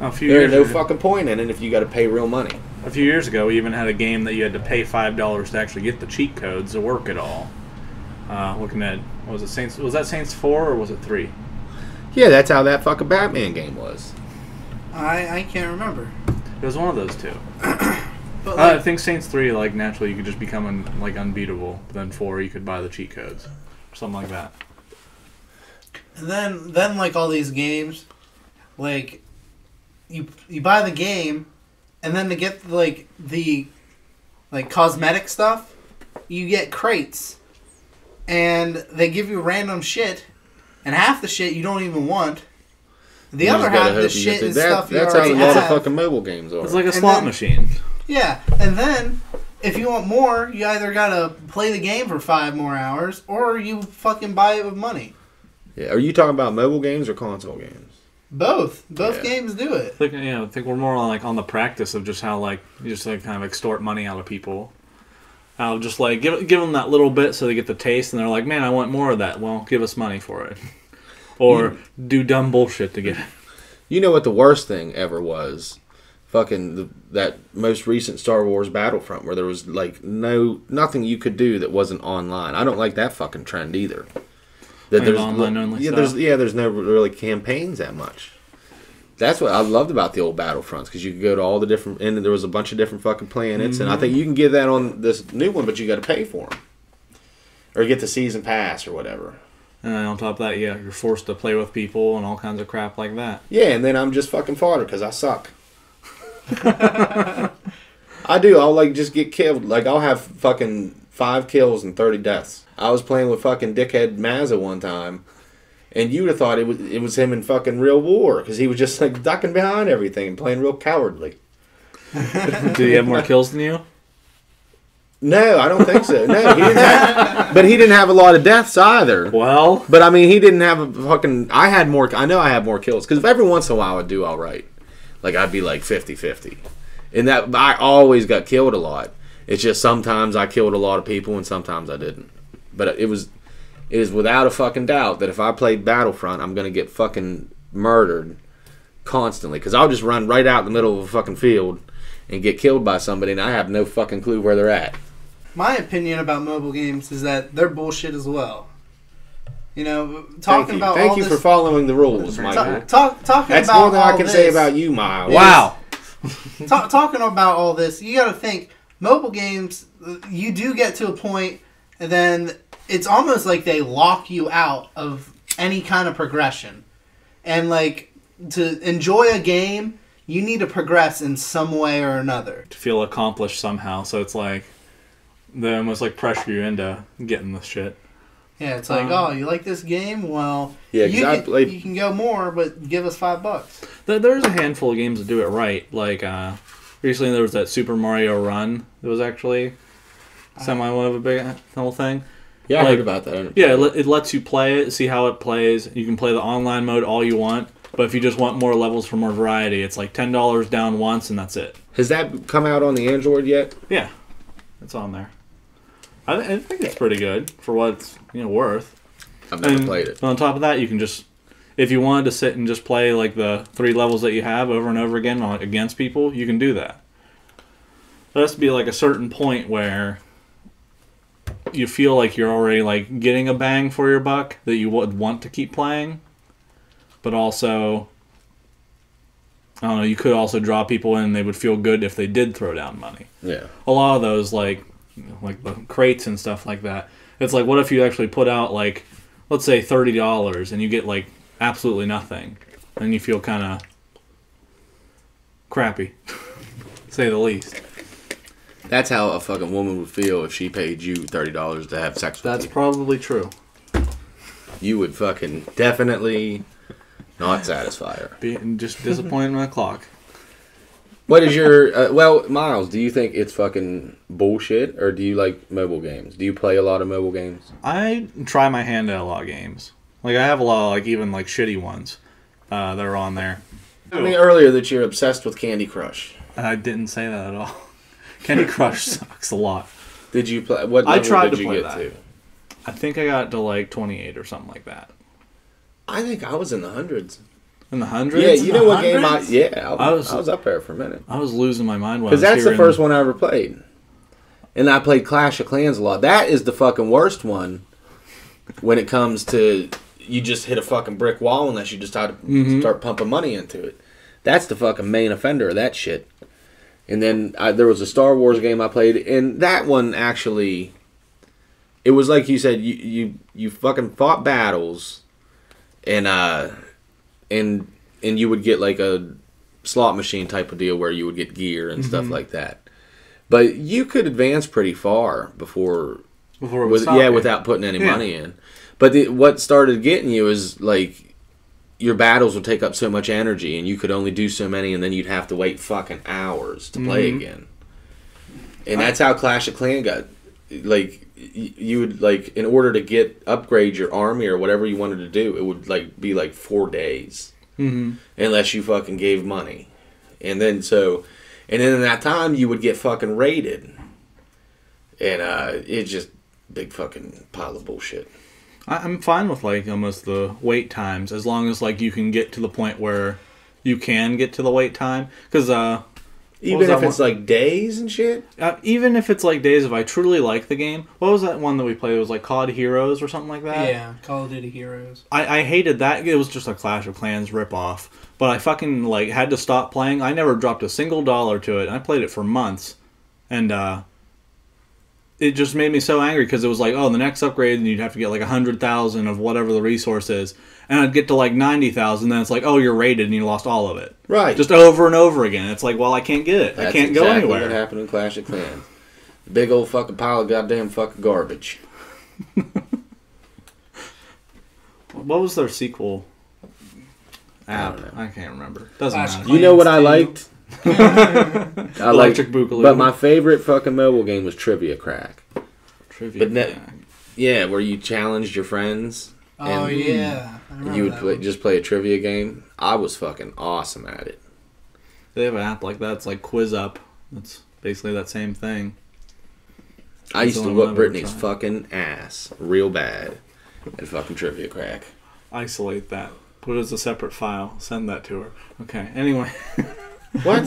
Speaker 3: There's no fucking point in it if you got to pay real money.
Speaker 2: A few years ago, we even had a game that you had to pay $5 to actually get the cheat codes to work it all. Looking at, what was it, Saints? Was that Saints 4 or was it 3?
Speaker 3: Yeah, that's how that fucking Batman game was.
Speaker 4: I can't remember.
Speaker 2: It was one of those two.
Speaker 4: But
Speaker 2: I think Saints 3, like, naturally you could just become unbeatable. But then 4, you could buy the cheat codes. Or something like that.
Speaker 4: And then like all these games, like you buy the game, and then to get like the cosmetic stuff, you get crates, and they give you random shit, and half the shit you don't even want. The other half of the shit and stuff you already have.
Speaker 3: That's how a lot of fucking mobile games are.
Speaker 2: It's like a slot machine.
Speaker 4: Yeah, and then if you want more, you either gotta play the game for 5 more hours, or you fucking buy it with money.
Speaker 3: Yeah, are you talking about mobile games or console games?
Speaker 4: Both games do it.
Speaker 2: I think we're more on the practice of just how like you just like kind of extort money out of people. I'll just like give them that little bit so they get the taste, and they're like, man, I want more of that. Well, give us money for it. Or do dumb bullshit to get it.
Speaker 3: You know what the worst thing ever was? Fucking that most recent Star Wars Battlefront, where there was like nothing you could do that wasn't online. I don't like that fucking trend either. That there's
Speaker 2: online only stuff.
Speaker 3: there's no really campaigns that much. That's what I loved about the old Battlefronts, because you could go to all the different, and there was a bunch of different fucking planets, and I think you can get that on this new one, but you got to pay for them, or get the season pass or whatever.
Speaker 2: And then on top of that, you're forced to play with people and all kinds of crap like that.
Speaker 3: Yeah, and then I'm just fucking fodder because I suck. I do. I'll like just get killed. Like I'll have fucking 5 kills and 30 deaths. I was playing with fucking dickhead Mazza one time, and you'd have thought it was him in fucking real war, because he was just like ducking behind everything and playing real cowardly.
Speaker 2: Did he have more kills than you?
Speaker 3: No, I don't think so. No, he didn't. But he didn't have a lot of deaths either.
Speaker 2: Well,
Speaker 3: but I mean, he didn't have a fucking. I had more. I know I had more kills, because every once in a while I'd do all right. Like I'd be like 50-50, and that I always got killed a lot. It's just sometimes I killed a lot of people and sometimes I didn't. But it was it is without a fucking doubt that if I played Battlefront, I'm gonna get fucking murdered constantly. Because I'll just run right out in the middle of a fucking field and get killed by somebody, and I have no fucking clue where they're at.
Speaker 4: My opinion about mobile games is that they're bullshit as well. You know, talking about
Speaker 3: Thank
Speaker 4: all
Speaker 3: you
Speaker 4: this,
Speaker 3: for following the rules, Michael.
Speaker 4: talking
Speaker 3: That's
Speaker 4: about
Speaker 3: more than I
Speaker 4: all
Speaker 3: can
Speaker 4: this,
Speaker 3: say about you, Miles.
Speaker 2: Wow.
Speaker 4: Talking about all this, you got to think mobile games. You do get to a point, and then it's almost like they lock you out of any kind of progression. And like to enjoy a game, you need to progress in some way or another
Speaker 2: To feel accomplished somehow. So it's like they almost like pressure you into getting this shit.
Speaker 4: Yeah, it's like, oh, you like this game? Well,
Speaker 3: Yeah,
Speaker 4: you can go more, but give us $5.
Speaker 2: There's a handful of games that do it right. Like, recently there was that Super Mario Run that was actually semi one of a big whole thing.
Speaker 3: Yeah, I
Speaker 2: Like,
Speaker 3: heard about that.
Speaker 2: Yeah, it lets you play it, see how it plays. You can play the online mode all you want, but if you just want more levels for more variety, it's like $10 down once and that's it.
Speaker 3: Has that come out on the Android yet?
Speaker 2: Yeah, it's on there. I think it's pretty good for what it's worth.
Speaker 3: I've never
Speaker 2: And
Speaker 3: played it.
Speaker 2: on top of that, you can just, if you wanted to sit and just play like the 3 levels that you have over and over again against people, you can do that. There has to be like a certain point where you feel like you're already like getting a bang for your buck that you would want to keep playing, but also, I don't know, you could also draw people in and they would feel good if they did throw down money.
Speaker 3: Yeah.
Speaker 2: A lot of those like the crates and stuff like that. It's like, what if you actually put out like, let's say $30 and you get like absolutely nothing, and you feel kind of crappy, say the least.
Speaker 3: That's how a fucking woman would feel if she paid you $30 to have sex with
Speaker 2: That's
Speaker 3: you.
Speaker 2: probably true.
Speaker 3: You would fucking definitely not satisfy her.
Speaker 2: Being just disappointed in my clock.
Speaker 3: What is your... well, Miles, do you think it's fucking bullshit, or do you like mobile games? Do you play a lot of mobile games?
Speaker 2: I try my hand at a lot of games. Like, I have a lot of, like, even, like, shitty ones that are on there.
Speaker 3: I mean earlier that you're obsessed with Candy Crush.
Speaker 2: I didn't say that at all. Candy Crush sucks a lot.
Speaker 3: Did you play... What
Speaker 2: I
Speaker 3: level
Speaker 2: tried
Speaker 3: did
Speaker 2: to
Speaker 3: you
Speaker 2: play
Speaker 3: get
Speaker 2: that.
Speaker 3: to?
Speaker 2: I think I got to, like, 28 or something like that.
Speaker 3: I think I was in the hundreds.
Speaker 2: In the hundreds?
Speaker 3: Yeah, you know what game I...
Speaker 4: hundreds?
Speaker 3: Yeah,
Speaker 2: I
Speaker 3: I
Speaker 2: was
Speaker 3: was up there for a minute.
Speaker 2: I was losing my mind when I
Speaker 3: Because
Speaker 2: was
Speaker 3: that's the
Speaker 2: hearing-
Speaker 3: first one I ever played. And I played Clash of Clans a lot. That is the fucking worst one when it comes to you just hit a fucking brick wall unless you decide to start pumping money into it. That's the fucking main offender of that shit. And then there was a Star Wars game I played, and that one actually... It was like you said, you fucking fought battles, and you would get like a slot machine type of deal where you would get gear and stuff like that. But you could advance pretty far before
Speaker 2: it was
Speaker 3: without putting any money in. But what started getting you is like your battles would take up so much energy, and you could only do so many, and then you'd have to wait fucking hours to play again. And that's how Clash of Clans got. Like you would like in order to upgrade your army or whatever you wanted to do, it would like be like 4 days. Unless you fucking gave money. And then in that time you would get fucking raided. And it's just big fucking pile of bullshit.
Speaker 2: I'm fine with like almost the wait times as long as like you can get to the point where you can get to the wait time. Because
Speaker 3: even if it's like days and shit?
Speaker 2: Even if it's like days, if I truly like the game. What was that one that we played? It was like COD Heroes or something like that?
Speaker 4: Yeah, Call of Duty Heroes.
Speaker 2: I hated that. It was just a Clash of Clans ripoff. But I fucking like had to stop playing. I never dropped a single dollar to it. And I played it for months. And it just made me so angry because it was like, oh, the next upgrade, and you'd have to get like 100,000 of whatever the resource is. And I'd get to like 90,000, then it's like, oh, you're raided and you lost all of it.
Speaker 3: Right.
Speaker 2: Just over and over again. It's like, well, I can't get it.
Speaker 3: That's
Speaker 2: I can't go
Speaker 3: exactly
Speaker 2: anywhere.
Speaker 3: what happened in Clash of Clans. Big old fucking pile of goddamn fucking garbage.
Speaker 2: What was their sequel app?
Speaker 3: don't know.
Speaker 2: I can't remember. Doesn't
Speaker 4: Clash of
Speaker 2: matter.
Speaker 3: You know what I
Speaker 4: Clans
Speaker 3: liked? I
Speaker 2: Electric
Speaker 3: liked,
Speaker 2: Boogaloo.
Speaker 3: but my favorite fucking mobile game was Trivia Crack.
Speaker 2: Trivia.
Speaker 3: But yeah, where you challenged your friends.
Speaker 4: Oh,
Speaker 3: and
Speaker 4: yeah. I remember
Speaker 3: you would
Speaker 4: that
Speaker 3: just play a trivia game. I was fucking awesome at it.
Speaker 2: They have an app like that. It's like Quiz Up. It's basically that same thing.
Speaker 3: I
Speaker 2: That's
Speaker 3: used
Speaker 2: the
Speaker 3: to
Speaker 2: one
Speaker 3: whoop
Speaker 2: I've ever
Speaker 3: Brittany's
Speaker 2: tried.
Speaker 3: fucking ass real bad. at fucking Trivia Crack.
Speaker 2: Isolate that. Put it as a separate file. Send that to her. Okay. Anyway.
Speaker 3: What?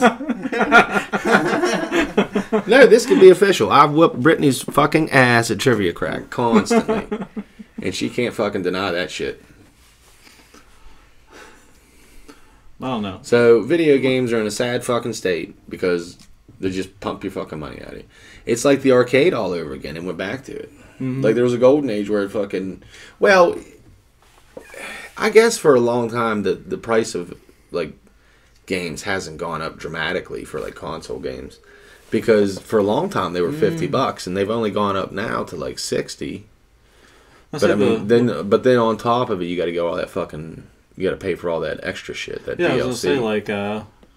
Speaker 3: No, this could be official. I've whooped Brittany's fucking ass at Trivia Crack constantly. And she can't fucking deny that shit.
Speaker 2: I don't know.
Speaker 3: So, video games are in a sad fucking state because they just pump your fucking money out of you. It's like the arcade all over again and went back to it. Mm-hmm. Like, there was a golden age where it fucking... Well, I guess for a long time, the price of, like, games hasn't gone up dramatically for, like, console games. Because for a long time, they were $50, and they've only gone up now to, like, 60. But, I mean, then on top of it, you got to go all that fucking... You got to pay for all that extra shit, that DLC.
Speaker 2: I was going to say, like,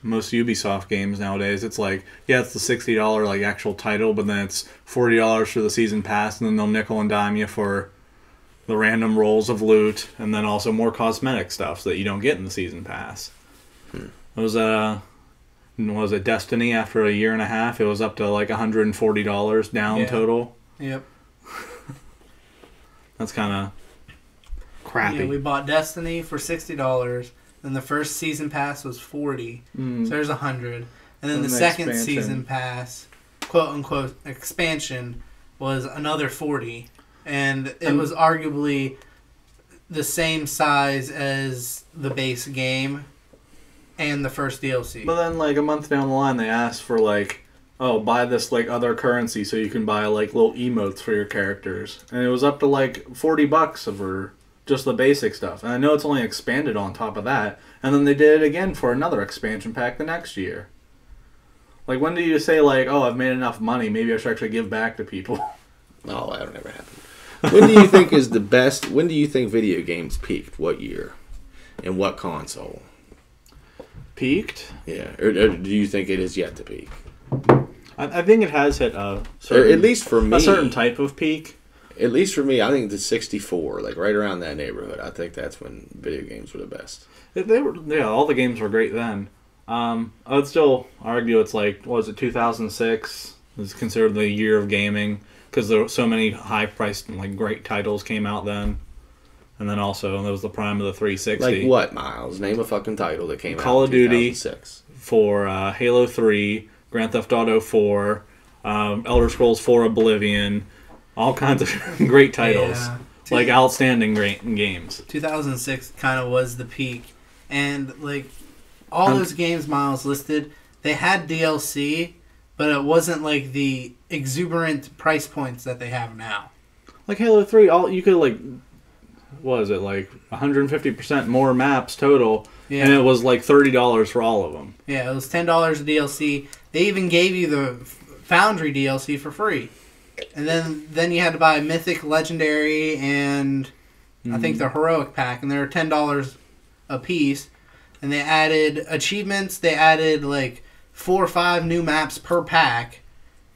Speaker 2: most Ubisoft games nowadays, it's like, yeah, it's the $60, like, actual title, but then it's $40 for the season pass, and then they'll nickel and dime you for the random rolls of loot, and then also more cosmetic stuff that you don't get in the season pass. It was it Destiny after a year and a half? It was up to, like, $140 down total. Yep. That's kind of... crappy.
Speaker 4: Yeah, we bought Destiny for $60. Then the first season pass was $40. So there's $100. And then the second season pass, quote unquote expansion, was another $40. And it was arguably the same size as the base game and the first DLC.
Speaker 2: But then, like, a month down the line, they asked for, like, oh, buy this, like, other currency so you can buy, like, little emotes for your characters. And it was up to, like, $40 for just the basic stuff. And I know it's only expanded on top of that. And then they did it again for another expansion pack the next year. Like, when do you say, like, oh, I've made enough money, maybe I should actually give back to people?
Speaker 3: No, that'll never happen. When do you think is the best... When do you think video games peaked? What year? And what console?
Speaker 2: Peaked?
Speaker 3: Yeah. Or do you think it is yet to peak?
Speaker 2: I think it has hit a certain...
Speaker 3: At least for me...
Speaker 2: A certain type of peak.
Speaker 3: At least for me, I think the 64, like right around that neighborhood. I think that's when video games were the best.
Speaker 2: They were, yeah, all the games were great then. I would still argue it's like, what was it, 2006 is considered the year of gaming because there were so many high-priced, like, great titles came out then. And then also, there was the prime of the 360.
Speaker 3: Like what, Miles? Name a fucking title that came
Speaker 2: Call
Speaker 3: out
Speaker 2: of
Speaker 3: in
Speaker 2: Duty
Speaker 3: 2006. For
Speaker 2: Halo 3, Grand Theft Auto 4, Elder Scrolls 4 Oblivion, all kinds of great titles. Yeah. Like, outstanding great games.
Speaker 4: 2006 kind of was the peak. And, like, all those games Miles listed, they had DLC, but it wasn't, like, the exuberant price points that they have now.
Speaker 2: Like Halo 3, you could, like, what is it, like, 150% more maps total, and it was, like, $30 for all of them.
Speaker 4: Yeah, it was $10 DLC. They even gave you the Foundry DLC for free. And then you had to buy Mythic, Legendary, and I think the Heroic pack, and they were $10 a piece. And they added achievements. They added like 4 or 5 new maps per pack,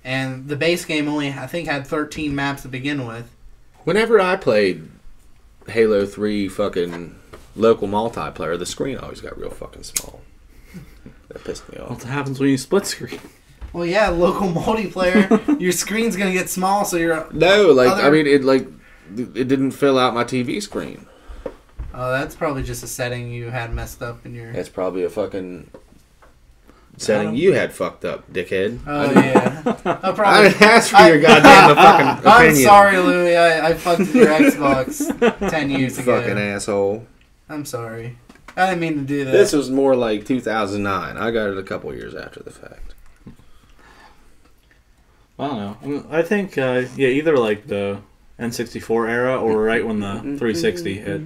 Speaker 4: and the base game only I think had 13 maps to begin with.
Speaker 3: Whenever I played Halo 3 fucking local multiplayer, the screen always got real fucking small. That pissed me off.
Speaker 2: What happens when you split screen?
Speaker 4: Well, yeah, local multiplayer, your screen's gonna get small, so you're
Speaker 3: I mean, it didn't fill out my TV screen.
Speaker 4: Oh, that's probably just a setting you had messed up in your...
Speaker 3: That's probably a fucking setting you had fucked up, dickhead.
Speaker 4: Oh, yeah.
Speaker 3: I didn't ask for your goddamn fucking opinion.
Speaker 4: I'm sorry, Louie. I fucked with your Xbox 10 years ago.
Speaker 3: Fucking asshole.
Speaker 4: I'm sorry. I didn't mean to do that.
Speaker 3: This was more like 2009. I got it a couple years after the fact.
Speaker 2: I don't know. I think, either like the N64 era or right when the 360 hit.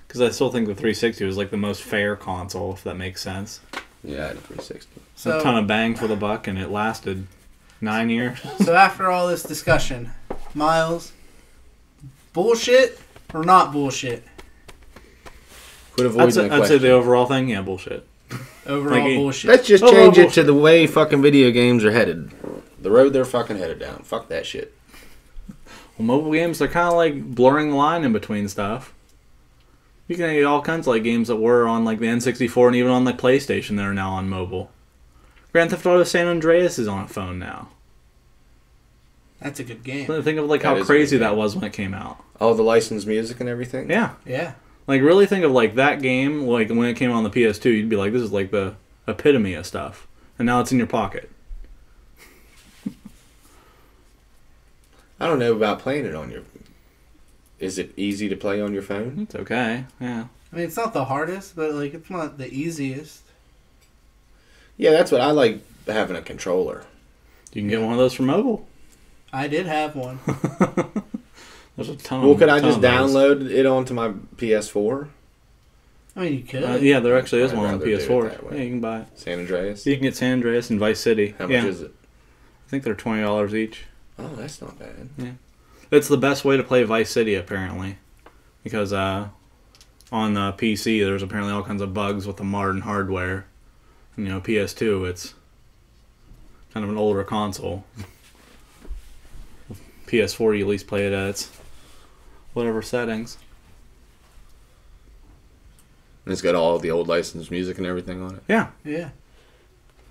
Speaker 2: Because I still think the 360 was like the most fair console, if that makes sense.
Speaker 3: Yeah, I had a 360.
Speaker 2: So, a ton of bang for the buck, and it lasted 9 years.
Speaker 4: So after all this discussion, Miles, bullshit or not bullshit?
Speaker 2: I'd say the overall thing, yeah, bullshit.
Speaker 4: Overall bullshit.
Speaker 3: Let's just change it to the way fucking video games are headed. The road they're fucking headed down. Fuck that shit.
Speaker 2: Well, mobile games, they're kind of like blurring the line in between stuff. You can get all kinds of like games that were on like the N64 and even on the PlayStation that are now on mobile. Grand Theft Auto San Andreas is on a phone now.
Speaker 4: That's a good game.
Speaker 2: Think of like
Speaker 3: That
Speaker 2: how
Speaker 3: is a
Speaker 2: crazy
Speaker 3: good
Speaker 2: that
Speaker 3: game.
Speaker 2: was when it came out.
Speaker 3: Oh, the licensed music and everything.
Speaker 2: Yeah.
Speaker 4: Yeah.
Speaker 2: Like, really think of, like, that game, like, when it came on the PS2, you'd be like, this is, like, the epitome of stuff. And now it's in your pocket.
Speaker 3: I don't know about playing it on your. Is it easy to play on your phone?
Speaker 2: It's okay, yeah.
Speaker 4: I mean, it's not the hardest, but, like, it's not the easiest.
Speaker 3: Yeah, that's what I like, having a controller.
Speaker 2: You can get one of those for mobile.
Speaker 4: I did have one.
Speaker 2: There's a ton
Speaker 3: Well,
Speaker 2: of
Speaker 3: could I
Speaker 2: ton
Speaker 3: just
Speaker 2: of those.
Speaker 3: download it onto my PS4?
Speaker 4: I mean, you could.
Speaker 2: Yeah, there actually is
Speaker 3: I'd
Speaker 2: one on
Speaker 3: rather do it
Speaker 2: PS4.
Speaker 3: that way.
Speaker 2: Yeah, you can buy it.
Speaker 3: San Andreas?
Speaker 2: You can get San Andreas and Vice City.
Speaker 3: How much is it?
Speaker 2: I think they're $20 each.
Speaker 3: Oh, that's not bad.
Speaker 2: It's the best way to play Vice City, apparently. Because on the PC, there's apparently all kinds of bugs with the modern hardware. And, you know, PS2, it's kind of an older console. PS4, you at least play it at its whatever settings.
Speaker 3: And it's got all the old licensed music and everything on it.
Speaker 2: Yeah.
Speaker 4: Yeah.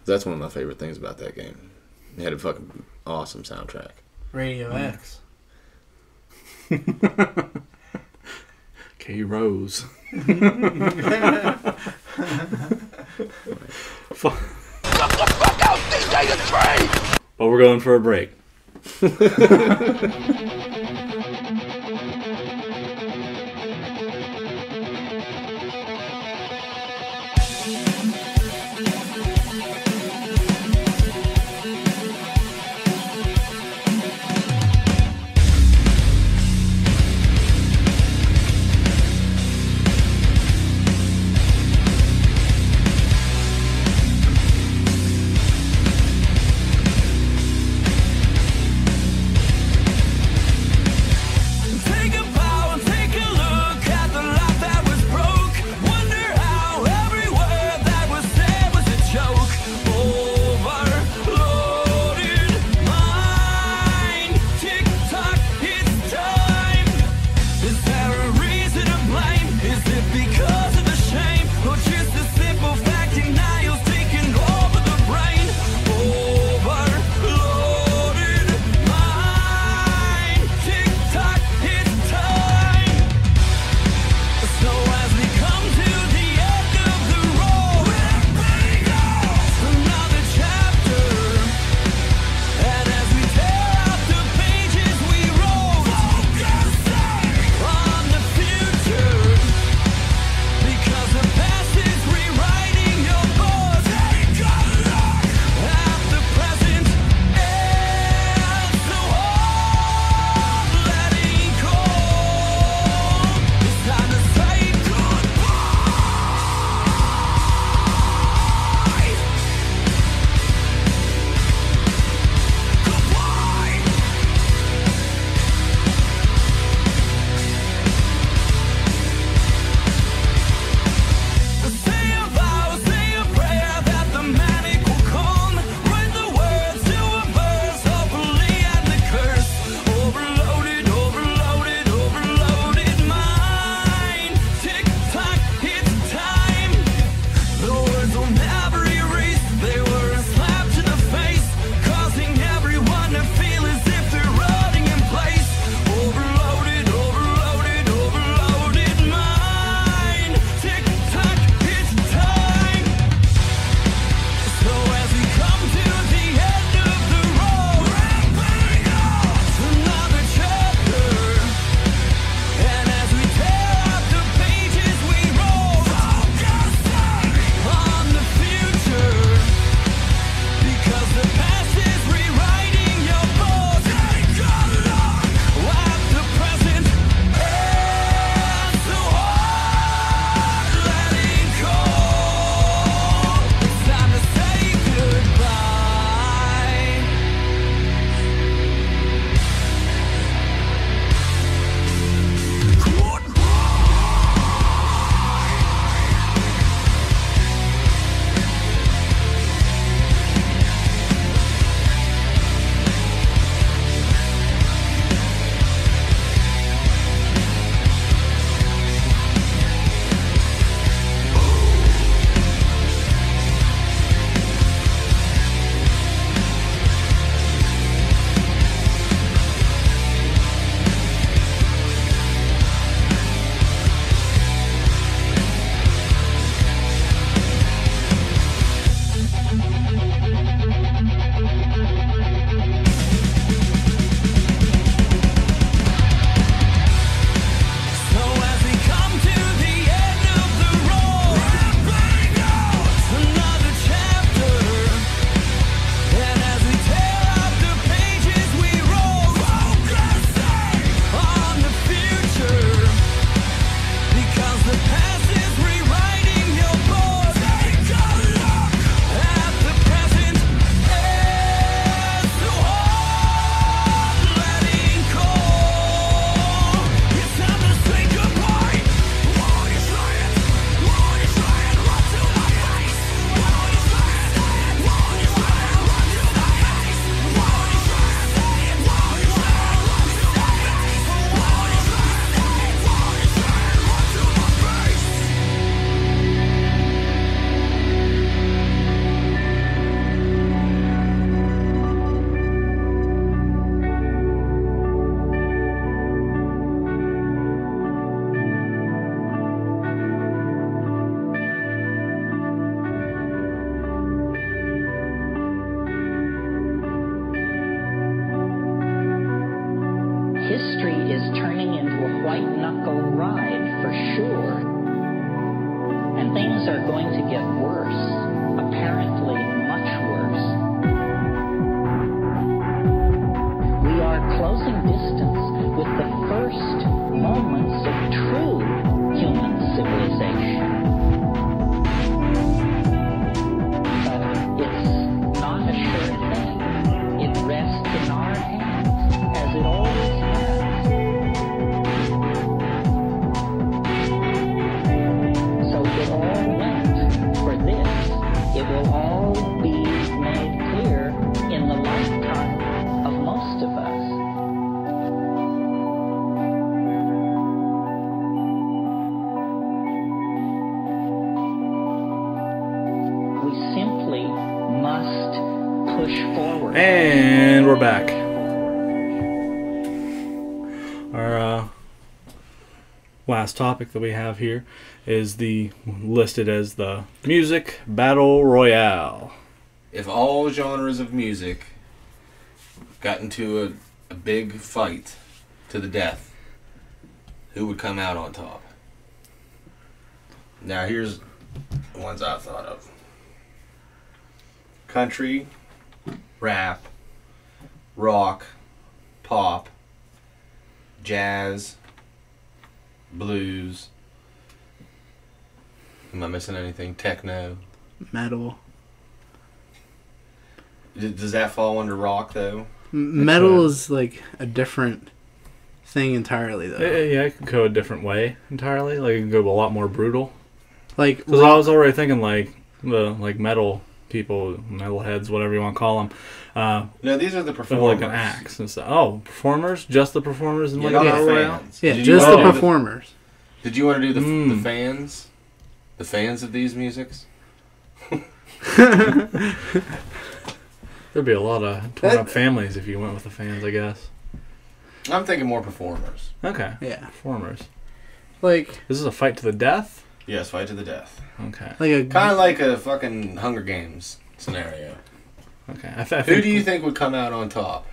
Speaker 3: That's one of my favorite things about that game. It had a fucking awesome soundtrack.
Speaker 4: Radio X.
Speaker 2: K. Rose. But we're going for a break.
Speaker 5: Take a bow and take a look at the life that was broke. Wonder how every word that was said was a joke. Overloaded mind. Tick tock, it's time. Is there a reason to blame? Is it because of the shame? Or just a simple fact denial's taking over the brain? Overloaded mind. Tick tock, it's time. So as we come to the end of the road, another chapter, and as we tear out the pages we wrote on the future,
Speaker 2: we're back. Our last topic that we have here is listed as the music battle royale.
Speaker 3: If all genres of music got into a big fight to the death, who would come out on top? Now here's the ones I thought of. Country, rap, rock, pop, jazz, blues. Am I missing anything? Techno.
Speaker 4: Metal.
Speaker 3: Does that fall under rock though?
Speaker 4: Metal is like a different thing entirely, though.
Speaker 2: Yeah, it could go a different way entirely. Like it could go a lot more brutal.
Speaker 4: Like,
Speaker 2: because I was already thinking like the metal people, metalheads, whatever you want to call them.
Speaker 3: No, these are the performers.
Speaker 2: Like an axe and stuff. Oh, performers? Just the performers in like a
Speaker 3: not
Speaker 2: battle
Speaker 3: the
Speaker 2: royale?
Speaker 3: fans.
Speaker 4: Yeah,
Speaker 3: Did
Speaker 4: just
Speaker 3: you
Speaker 4: the
Speaker 3: wanna
Speaker 4: performers.
Speaker 3: Did you want to do the fans? The fans of these musics?
Speaker 2: There'd be a lot of torn up families if you went with the fans, I guess.
Speaker 3: I'm thinking more performers.
Speaker 2: Okay.
Speaker 4: Yeah.
Speaker 2: Performers.
Speaker 4: Like,
Speaker 2: Is this a fight to the death?
Speaker 3: Yes, fight to the death.
Speaker 2: Okay.
Speaker 4: like a
Speaker 3: Kind of like a fucking Hunger Games scenario.
Speaker 2: Okay.
Speaker 3: Who do you think would come out on top?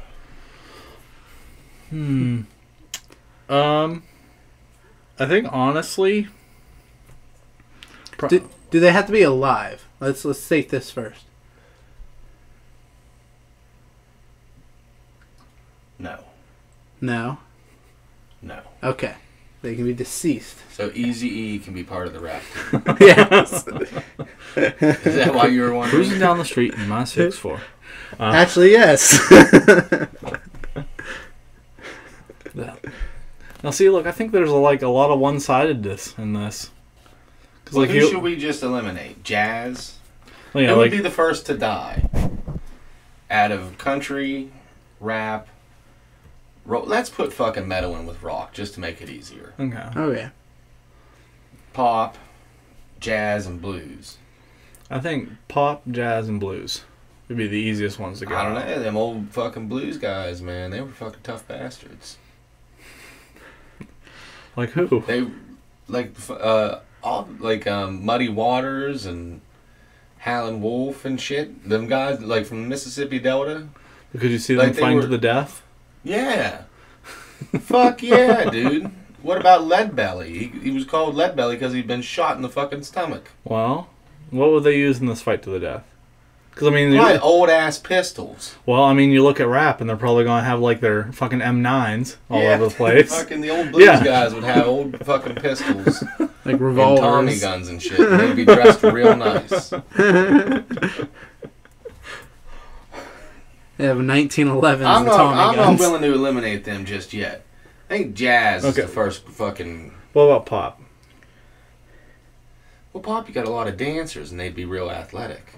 Speaker 2: I think honestly,
Speaker 4: do they have to be alive? Let's state this first.
Speaker 3: No.
Speaker 4: No.
Speaker 3: No.
Speaker 4: Okay. They can be deceased.
Speaker 3: So Eazy-E can be part of the Raptor.
Speaker 4: Yes.
Speaker 3: Is that why you were wondering?
Speaker 2: cruising down the street in my 6'4".
Speaker 4: Actually, yes.
Speaker 2: Now, see, look, I think there's a lot of one-sidedness in this.
Speaker 3: Well, who should we just eliminate? Jazz?
Speaker 2: Well, yeah,
Speaker 3: Who would be the first to die? Out of country, rap, let's put fucking metal in with rock just to make it easier.
Speaker 2: Okay.
Speaker 4: Oh, yeah.
Speaker 3: Pop, jazz, and blues.
Speaker 2: I think pop, jazz, and blues would be the easiest ones to go.
Speaker 3: I don't know. Them old fucking blues guys, man. They were fucking tough bastards.
Speaker 2: Like who?
Speaker 3: They, Muddy Waters and Howlin' Wolf and shit. Them guys, like, from the Mississippi Delta.
Speaker 2: Could you see them fighting to the death?
Speaker 3: Yeah. Fuck yeah, dude. What about Leadbelly? He was called Leadbelly because he'd been shot in the fucking stomach.
Speaker 2: Well, what would they use in this fight to the death? Because, I mean...
Speaker 3: Probably old-ass pistols.
Speaker 2: Well, I mean, you look at rap, and they're probably going to have, like, their fucking M9s all over the place.
Speaker 3: Fucking the old blues guys would have old fucking pistols.
Speaker 4: Like revolvers.
Speaker 3: And Tommy guns and shit. And they'd be dressed real nice.
Speaker 4: They have 1911s
Speaker 3: I'm
Speaker 4: and Tommy
Speaker 3: not
Speaker 4: guns.
Speaker 3: willing to eliminate them just yet. I think jazz is the first fucking...
Speaker 2: What about pop?
Speaker 3: Well, pop, you got a lot of dancers, and they'd be real athletic.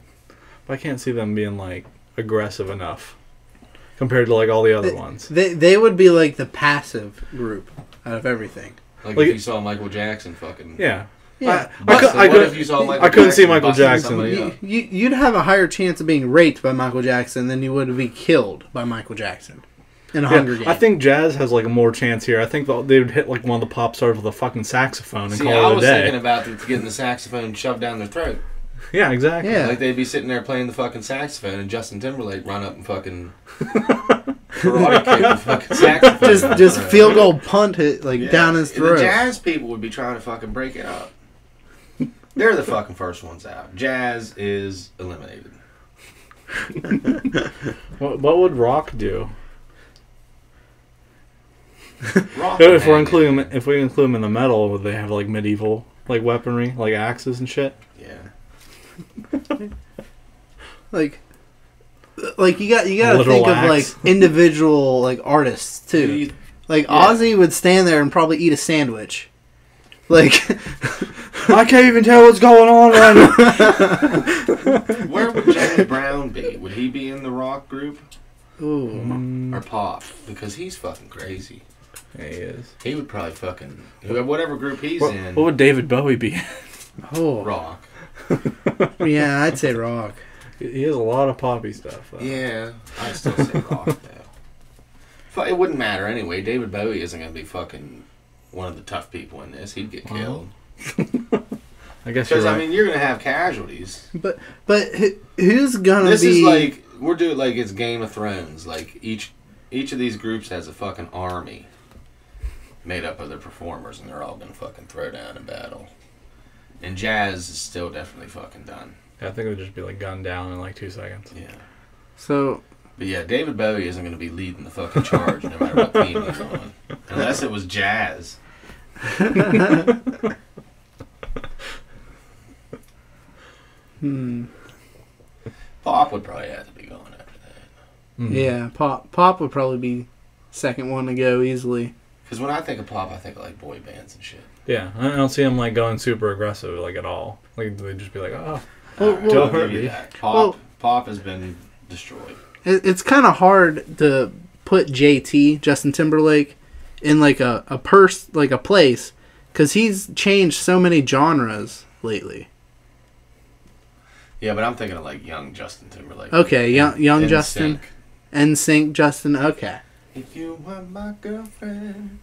Speaker 2: But I can't see them being, like, aggressive enough compared to, like, all the other ones.
Speaker 4: They would be, like, the passive group out of everything.
Speaker 3: Like if you saw Michael Jackson fucking...
Speaker 2: Yeah.
Speaker 4: Yeah.
Speaker 2: I couldn't see Michael Jackson.
Speaker 4: You'd have a higher chance of being raped by Michael Jackson than you would to be killed by Michael Jackson in a Hunger Games.
Speaker 2: I think jazz has like a more chance here. I think they would hit like one of the pop stars with a fucking saxophone and call it a day.
Speaker 3: I was thinking about getting the saxophone shoved down their throat.
Speaker 2: Yeah, exactly.
Speaker 4: Yeah.
Speaker 3: Like they'd be sitting there playing the fucking saxophone and Justin Timberlake run up and fucking karate kick the fucking saxophone.
Speaker 4: Just field goal punt it down his throat.
Speaker 3: The jazz people would be trying to fucking break it up. They're the fucking first ones out. Jazz is eliminated.
Speaker 2: What would rock do?
Speaker 3: Rock
Speaker 2: if we include them in the metal, would they have like medieval like weaponry, like axes and shit?
Speaker 3: Yeah.
Speaker 4: like you got to think of like individual like artists too. Like Ozzy would stand there and probably eat a sandwich. Like
Speaker 2: I can't even tell what's going on right now.
Speaker 3: Where would James Brown be? Would he be in the rock group?
Speaker 4: Ooh.
Speaker 3: Or pop? Because he's fucking crazy.
Speaker 2: Yeah, he is.
Speaker 3: He would probably fucking... Whatever group he's in...
Speaker 2: What would David Bowie be?
Speaker 4: Oh.
Speaker 3: Rock.
Speaker 4: Yeah, I'd say rock.
Speaker 2: He has a lot of poppy stuff. Though.
Speaker 6: Yeah, I still say rock though. It wouldn't matter anyway. David Bowie isn't gonna be fucking one of the tough people in this. He'd get killed.
Speaker 2: I guess you're
Speaker 6: Because
Speaker 2: right.
Speaker 6: I mean, you're gonna have casualties.
Speaker 4: But who's gonna
Speaker 6: This
Speaker 4: be?
Speaker 6: is like we're doing like it's Game of Thrones. Like each of these groups has a fucking army made up of their performers, and they're all gonna fucking throw down in battle. And jazz is still definitely fucking done.
Speaker 2: I think it would just be like gunned down in like 2 seconds.
Speaker 6: Yeah.
Speaker 4: So
Speaker 6: But yeah, David Bowie isn't going to be leading the fucking charge no matter what team he's on. Unless it was jazz. Pop would probably have to be going after that.
Speaker 2: Mm-hmm.
Speaker 4: yeah, Pop would probably be second one to go easily.
Speaker 6: Because when I think of pop, I think of like boy bands and shit.
Speaker 2: Yeah, I don't see him like going super aggressive like at all. Like they'd just be like, oh,
Speaker 6: Alright,
Speaker 2: Joe
Speaker 6: I'll give you
Speaker 2: Hervey.
Speaker 6: that. Pop,
Speaker 4: Well-
Speaker 6: pop has been destroyed.
Speaker 4: It's kind of hard to put JT Justin Timberlake in like a place because he's changed so many genres lately.
Speaker 6: Yeah, but I'm thinking of like young Justin Timberlake.
Speaker 4: Okay, young
Speaker 6: NSYNC.
Speaker 4: Justin, NSYNC Justin. Okay,
Speaker 6: If you were my girlfriend.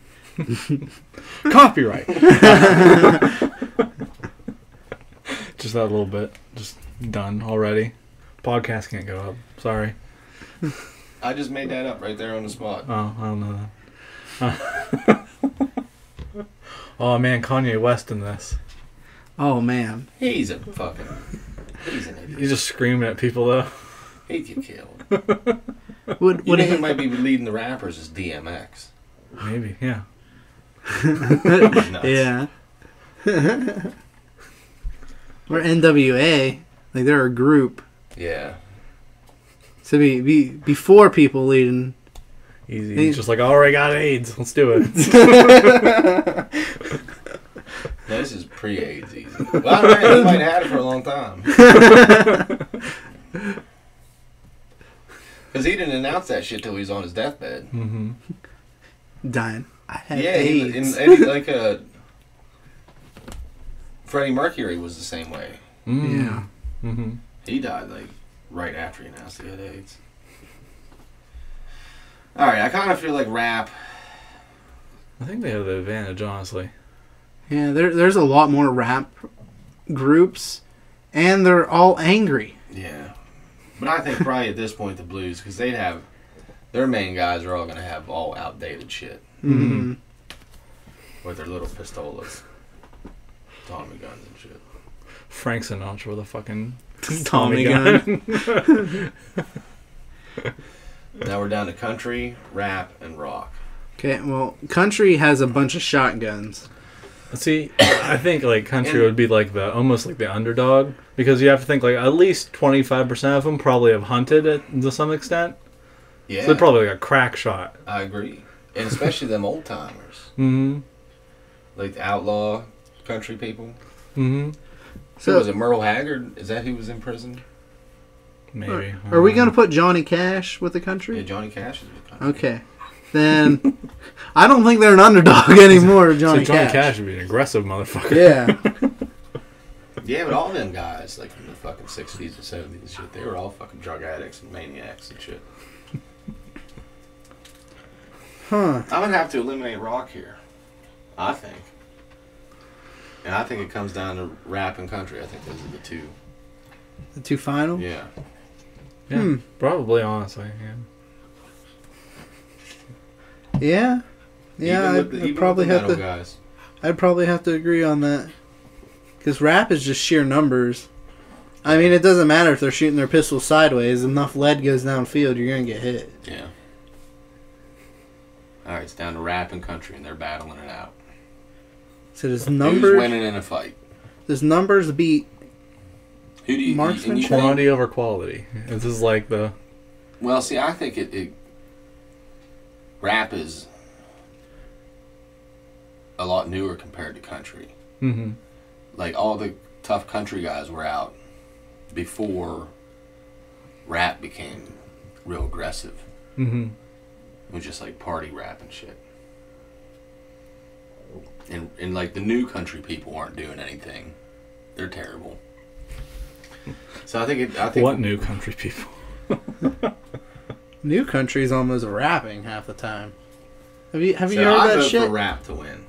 Speaker 2: copyright. Just that little bit, just done already. Podcast can't go up. Sorry.
Speaker 6: I just made that up right there on the spot.
Speaker 2: Oh, I don't know that. Oh man, Kanye West in this.
Speaker 4: oh man,
Speaker 6: He's an idiot.
Speaker 2: He's just screaming at people though.
Speaker 6: He'd get killed.
Speaker 4: would
Speaker 6: You think
Speaker 4: he?
Speaker 6: he might be leading the rappers as DMX?
Speaker 2: Maybe, yeah.
Speaker 6: Nuts.
Speaker 4: Yeah. Or NWA, like they're a group.
Speaker 6: Yeah.
Speaker 4: So before people leading.
Speaker 2: Easy. He's just like, I already got AIDS. Let's do it.
Speaker 6: No, this is pre-AIDS easy. Well, I don't know, he might have had it for a long time. Because he didn't announce that shit till he was on his deathbed.
Speaker 2: Mm-hmm.
Speaker 4: Dying. I had
Speaker 6: Yeah,
Speaker 4: AIDS.
Speaker 6: Freddie Mercury was the same way.
Speaker 4: Yeah.
Speaker 2: Mm-hmm.
Speaker 6: He died like right after he announced he had AIDS. All right, I kind of feel like rap.
Speaker 2: I think they have the advantage, honestly.
Speaker 4: Yeah, there's a lot more rap groups, and they're all angry.
Speaker 6: Yeah, but I think probably at this point the blues, because they'd have their main guys are all gonna have all outdated shit
Speaker 4: Mm-hmm.
Speaker 6: with their little pistolas, Tommy guns and shit.
Speaker 2: Frank Sinatra with a fucking
Speaker 4: Tommy gun.
Speaker 6: Now we're down to country, rap, and rock.
Speaker 4: Okay, well, country has a bunch of shotguns.
Speaker 2: See, I think like country would be like the almost like the underdog because you have to think like at least 25% of them probably have hunted it to some extent.
Speaker 6: Yeah,
Speaker 2: So they're probably like a crack shot.
Speaker 6: I agree, and especially them old timers,
Speaker 2: Mm-hmm.
Speaker 6: like the outlaw country people.
Speaker 2: Mm-hmm.
Speaker 6: So was it Merle Haggard? Is that who was in prison?
Speaker 2: Maybe.
Speaker 4: Are we going to put Johnny Cash with the country?
Speaker 6: Yeah, Johnny Cash is with country.
Speaker 4: Okay. Then I don't think they're an underdog anymore, Johnny
Speaker 2: Johnny
Speaker 4: Cash.
Speaker 2: Cash would be an aggressive motherfucker.
Speaker 4: Yeah.
Speaker 6: Yeah, but all them guys, like from the fucking 60s and 70s and shit, they were all fucking drug addicts and maniacs and shit.
Speaker 4: Huh.
Speaker 6: I'm gonna have to eliminate rock here. I think. And I think it comes down to rap and country. I think those are the two.
Speaker 4: The two final?
Speaker 6: Yeah.
Speaker 2: Yeah, probably, honestly. Yeah.
Speaker 4: Yeah. Yeah, I'd probably have to.
Speaker 6: Guys.
Speaker 4: I'd probably have to agree on that. Because rap is just sheer numbers. I mean, it doesn't matter if they're shooting their pistols sideways. Enough lead goes downfield, you're gonna get hit.
Speaker 6: Yeah. All right, it's down to rap and country, and they're battling it out.
Speaker 4: So does
Speaker 6: Who's
Speaker 4: numbers?
Speaker 6: winning in a fight?
Speaker 4: Does numbers beat?
Speaker 6: Who do you?
Speaker 4: Marksmanship?
Speaker 6: and you think-
Speaker 2: Quantity over quality. This is like the.
Speaker 6: Well, see, I think it rap is a lot newer compared to country.
Speaker 2: Mm-hmm.
Speaker 6: Like all the tough country guys were out before rap became real aggressive.
Speaker 2: Mm-hmm.
Speaker 6: It was just like party rap and shit. And like the new country people aren't doing anything. They're terrible. So I think
Speaker 2: What new country people?
Speaker 4: New Country's almost rapping half the time. Have you
Speaker 6: so
Speaker 4: heard
Speaker 6: I
Speaker 4: that
Speaker 6: vote
Speaker 4: shit?
Speaker 6: for rap to win.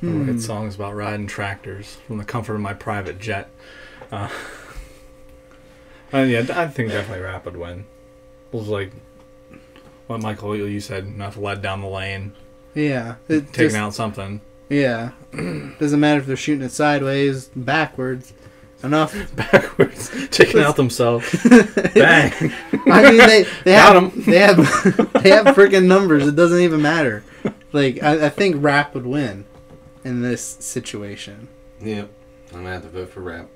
Speaker 2: I write songs about riding tractors from the comfort of my private jet. Yeah, I think definitely rap would win. It was like what Michael, you said, not to let down the lane,
Speaker 4: Yeah.
Speaker 2: taking out something.
Speaker 4: Yeah. Doesn't matter if they're shooting it sideways, backwards. Enough.
Speaker 2: Backwards, taking out themselves. Bang!
Speaker 4: I mean, they
Speaker 2: Got
Speaker 4: have
Speaker 2: 'em.
Speaker 4: they have they have freaking numbers. It doesn't even matter. Like I think rap would win in this situation.
Speaker 6: Yep. I'm gonna have to vote for rap.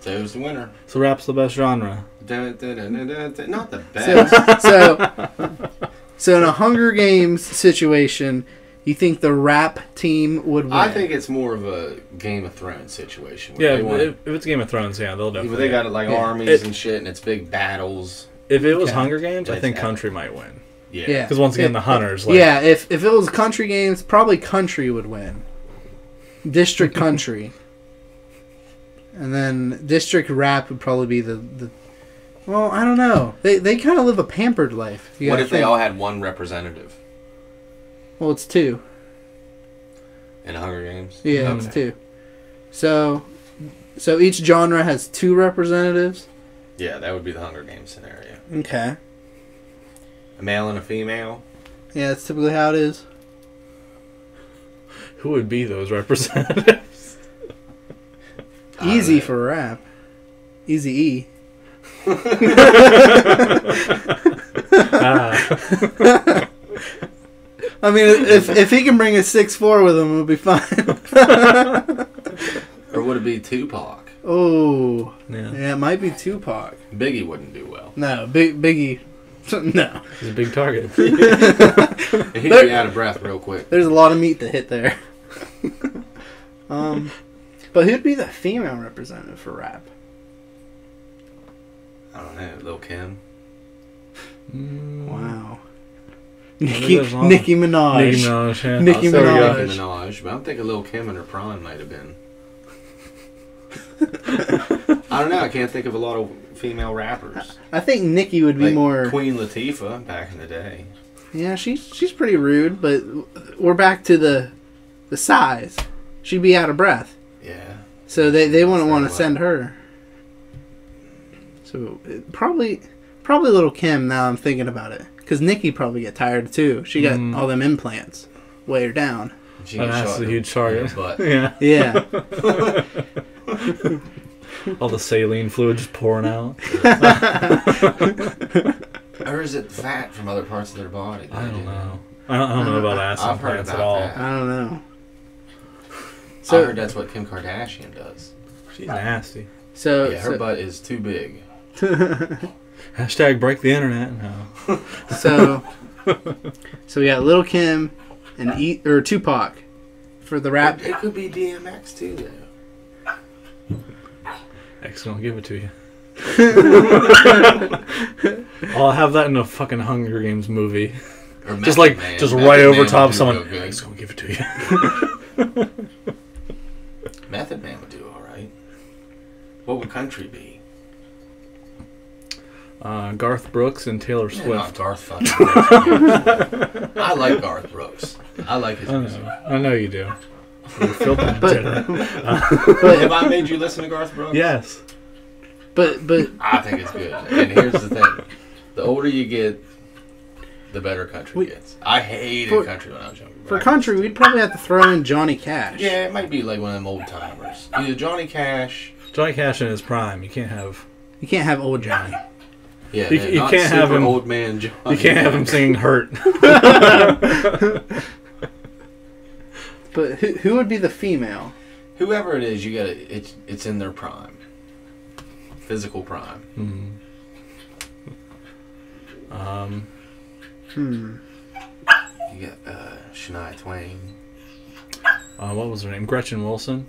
Speaker 6: So who's the winner?
Speaker 2: So rap's the best genre.
Speaker 6: Not the best.
Speaker 4: So in a Hunger Games situation, you think the rap team would win?
Speaker 6: I think it's more of a Game of Thrones situation.
Speaker 2: Yeah,
Speaker 6: They want,
Speaker 2: if it's Game of Thrones, yeah, they'll definitely.
Speaker 6: they got like armies and shit, and it's big battles.
Speaker 2: If it was
Speaker 4: Okay.
Speaker 2: Hunger Games, I
Speaker 6: It's
Speaker 2: think
Speaker 6: epic.
Speaker 2: country might win.
Speaker 6: Yeah.
Speaker 2: Because once again, the hunters. Like,
Speaker 4: Yeah, if it was Country Games, probably Country would win. District Country. And then District Rap would probably be the well, I don't know. They kind of live a pampered life. You
Speaker 6: What
Speaker 4: gotta
Speaker 6: if they
Speaker 4: think.
Speaker 6: all had one representative
Speaker 4: Well, it's two.
Speaker 6: in Hunger Games?
Speaker 4: Yeah, it's two. So each genre has two representatives.
Speaker 6: Yeah, that would be the Hunger Games scenario.
Speaker 4: Okay.
Speaker 6: A male and a female.
Speaker 4: Yeah, that's typically how it is.
Speaker 2: Who would be those representatives?
Speaker 4: Easy for rap. Easy E. I mean, if he can bring a 6'4" with him, it'll be fine.
Speaker 6: Or would it be Tupac?
Speaker 4: Oh,
Speaker 2: Yeah.
Speaker 4: yeah, it might be Tupac.
Speaker 6: Biggie wouldn't do well.
Speaker 4: No, Biggie. No,
Speaker 2: He's a big target.
Speaker 6: He'd be out of breath real quick.
Speaker 4: there's a lot of meat to hit there. But who'd be the female representative for rap?
Speaker 6: I don't know, Lil' Kim.
Speaker 4: Wow.
Speaker 2: Maybe there's one.
Speaker 4: Nicki Minaj.
Speaker 2: Nicki Minaj, yeah.
Speaker 4: Nicki
Speaker 6: I'll say
Speaker 4: Minaj.
Speaker 6: Nicki Minaj, but I'm thinking Lil' Kim in her prime might have been. I don't know. I can't think of a lot of female rappers.
Speaker 4: I think Nicki would be
Speaker 6: Like
Speaker 4: more.
Speaker 6: Queen Latifah back in the day.
Speaker 4: Yeah, she's pretty rude, but we're back to the size. She'd be out of breath,
Speaker 6: Yeah.
Speaker 4: so they wouldn't want to
Speaker 6: Well.
Speaker 4: send her. So probably Little Kim. Now I'm thinking about it, because Nicki probably get tired too. She got all them implants, weigh her down.
Speaker 6: She
Speaker 2: Oh,
Speaker 6: gets
Speaker 2: that's
Speaker 6: shot
Speaker 2: a
Speaker 6: in
Speaker 2: huge
Speaker 6: her- in
Speaker 2: target.
Speaker 6: her butt.
Speaker 2: Yeah.
Speaker 4: Yeah,
Speaker 2: All the saline fluid just pouring out.
Speaker 6: Or is it fat from other parts of their body?
Speaker 2: I don't know. I don't know about ass
Speaker 6: I've heard
Speaker 2: implants at
Speaker 6: about
Speaker 2: all.
Speaker 6: that.
Speaker 4: I don't know.
Speaker 6: I
Speaker 4: So
Speaker 6: heard that's what Kim Kardashian does.
Speaker 2: She's nasty.
Speaker 4: so
Speaker 6: Yeah, her butt is too big.
Speaker 2: Hashtag break the internet. No.
Speaker 4: so we got Little Kim and or Tupac for the rap.
Speaker 6: It could be DMX too, though.
Speaker 2: X gonna give it to you. I'll have that in a fucking Hunger Games movie.
Speaker 6: Or
Speaker 2: Just
Speaker 6: Method
Speaker 2: like,
Speaker 6: Man.
Speaker 2: just
Speaker 6: Method
Speaker 2: right
Speaker 6: Man
Speaker 2: over
Speaker 6: would
Speaker 2: top
Speaker 6: do
Speaker 2: someone.
Speaker 6: real good.
Speaker 2: X gonna give it to you.
Speaker 6: Method Man would do all right. What would country be?
Speaker 2: Garth Brooks and Taylor
Speaker 6: Yeah,
Speaker 2: Swift.
Speaker 6: not Garth fucking Brooks. I like Garth Brooks. I like his music.
Speaker 2: I know you do. You filthy
Speaker 4: But-
Speaker 2: dinner.
Speaker 6: Have I made you listen to Garth Brooks?
Speaker 2: Yes.
Speaker 4: But
Speaker 6: I think it's good. And here's the thing. The older you get, the better country gets. I hated country when I was younger.
Speaker 4: for country, we'd probably have to throw in Johnny Cash.
Speaker 6: Yeah, it might be like one of them old timers. Either Johnny Cash.
Speaker 2: Johnny Cash in his prime. You can't have.
Speaker 4: You can't have old Johnny.
Speaker 6: Yeah,
Speaker 2: You
Speaker 6: not
Speaker 2: can't have
Speaker 6: super
Speaker 2: him-
Speaker 6: old man Johnny.
Speaker 2: You can't have him singing "Hurt."
Speaker 4: But who would be the female?
Speaker 6: Whoever it is, you gotta. It's in their prime. Physical prime. You got Shania Twain.
Speaker 2: What was her name? Gretchen Wilson.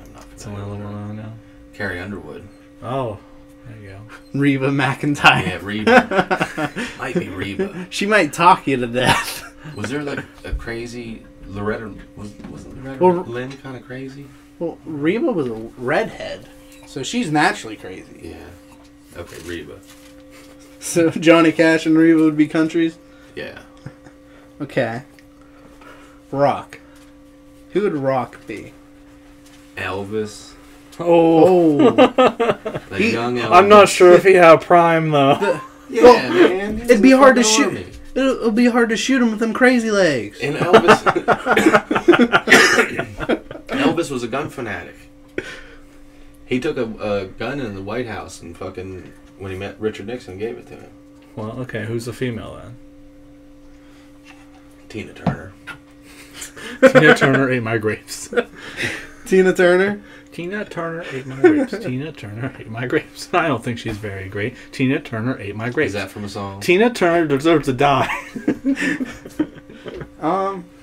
Speaker 6: I'm not
Speaker 2: That's the only
Speaker 6: familiar
Speaker 2: other
Speaker 6: with
Speaker 2: one
Speaker 6: her.
Speaker 2: I know.
Speaker 6: Carrie Underwood.
Speaker 2: Oh, there you go.
Speaker 4: Reba McEntire.
Speaker 6: Yeah, Reba. Might be Reba.
Speaker 4: She might talk you to death.
Speaker 6: Was there like a crazy Loretta? Wasn't Loretta
Speaker 4: Well,
Speaker 6: Lynn kind of crazy?
Speaker 4: Well, Reba was a redhead, so she's naturally crazy.
Speaker 6: Yeah. Okay, Reba.
Speaker 4: So Johnny Cash and Reba would be countries?
Speaker 6: Yeah.
Speaker 4: Okay. Rock. Who would Rock be?
Speaker 6: Elvis.
Speaker 2: Oh.
Speaker 6: Like young Elvis.
Speaker 2: I'm not sure if he had prime, though.
Speaker 6: Yeah,
Speaker 4: Well,
Speaker 6: man. He's
Speaker 4: it'd be
Speaker 6: in the
Speaker 4: hard to
Speaker 6: fucking
Speaker 4: shoot.
Speaker 6: army.
Speaker 4: It'll be hard to shoot him with them crazy legs.
Speaker 6: And Elvis... Elvis was a gun fanatic. He took a gun in the White House and fucking... When he met Richard Nixon, gave it to him.
Speaker 2: Well, okay, who's the female then?
Speaker 6: Tina Turner.
Speaker 2: Tina Turner ate my grapes.
Speaker 4: Tina Turner?
Speaker 2: Tina Turner ate my grapes. Tina Turner ate my grapes. I don't think she's very great. Tina Turner ate my grapes.
Speaker 6: Is that from a song?
Speaker 2: Tina Turner deserves to die.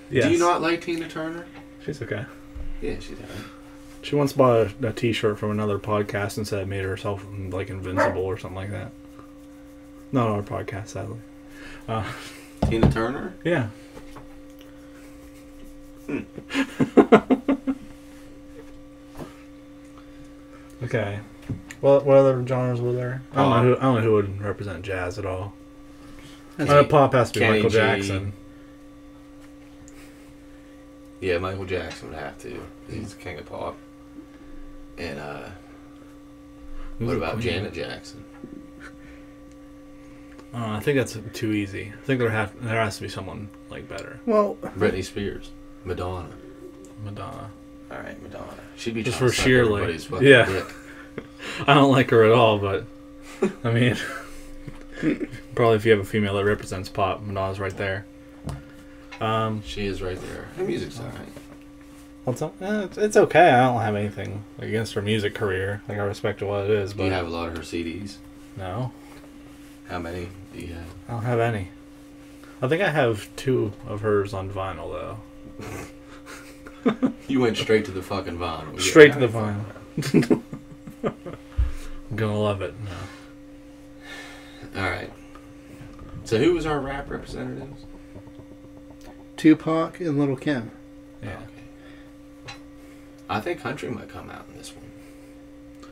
Speaker 2: Yes.
Speaker 6: Do you not like Tina Turner?
Speaker 2: She's okay.
Speaker 6: Yeah, she's alright.
Speaker 2: She once bought a t-shirt from another podcast and said it made herself like invincible or something like that. Not our podcast, sadly.
Speaker 6: Tina Turner?
Speaker 2: Yeah. Okay. Well, what other genres were there? I don't know who would represent jazz at all. Pop has to be
Speaker 6: Kenny
Speaker 2: Michael
Speaker 6: G.
Speaker 2: Jackson.
Speaker 6: Yeah, Michael Jackson would have to. He's the king of pop. And
Speaker 2: Who's
Speaker 6: what
Speaker 2: the
Speaker 6: about
Speaker 2: queen?
Speaker 6: Janet Jackson?
Speaker 2: I think that's too easy. I think there has to be someone like better.
Speaker 4: Well,
Speaker 6: Britney Spears. Madonna.
Speaker 2: Madonna.
Speaker 6: Alright, Madonna. She'd be
Speaker 2: Just
Speaker 6: trying
Speaker 2: for
Speaker 6: to suck
Speaker 2: sheer,
Speaker 6: everybody's
Speaker 2: like-
Speaker 6: fucking
Speaker 2: yeah.
Speaker 6: dick.
Speaker 2: I don't like her at all, but I mean, probably if you have a female that represents pop, Madonna's right there.
Speaker 6: She is right there. Her music's alright.
Speaker 2: What's up? It's okay. I don't have anything against her music career. Like I respect what it is,
Speaker 6: Do
Speaker 2: but
Speaker 6: you have a lot of her CDs?
Speaker 2: no,
Speaker 6: How many do you have?
Speaker 2: I don't have any. I think I have 2 of hers on vinyl though.
Speaker 6: You went straight to the fucking vinyl.
Speaker 2: Straight to the vinyl. I'm gonna love it. No.
Speaker 6: Alright. So who was our rap representatives?
Speaker 4: Tupac and Lil' Kim.
Speaker 2: Yeah.
Speaker 6: Okay. I think country might come out in this one.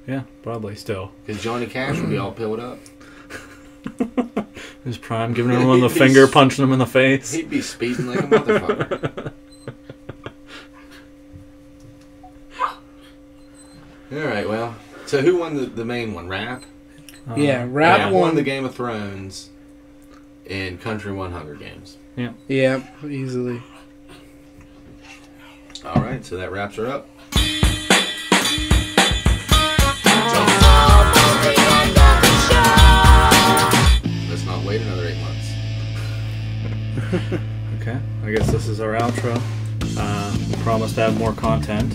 Speaker 2: Yeah, probably still.
Speaker 6: Because Johnny Cash would be all pilled up.
Speaker 2: His prime, giving everyone the finger, punching them in the face.
Speaker 6: He'd be speeding like a motherfucker. Alright, well. So who won the main one? Rap?
Speaker 4: Yeah, Rap
Speaker 6: Rap
Speaker 4: won.
Speaker 6: won the Game of Thrones, and country won Hunger Games.
Speaker 4: Yeah, easily.
Speaker 6: Alright, so that wraps her up. Let's not wait another 8 months.
Speaker 2: Okay, I guess this is our outro. We promise to have more content.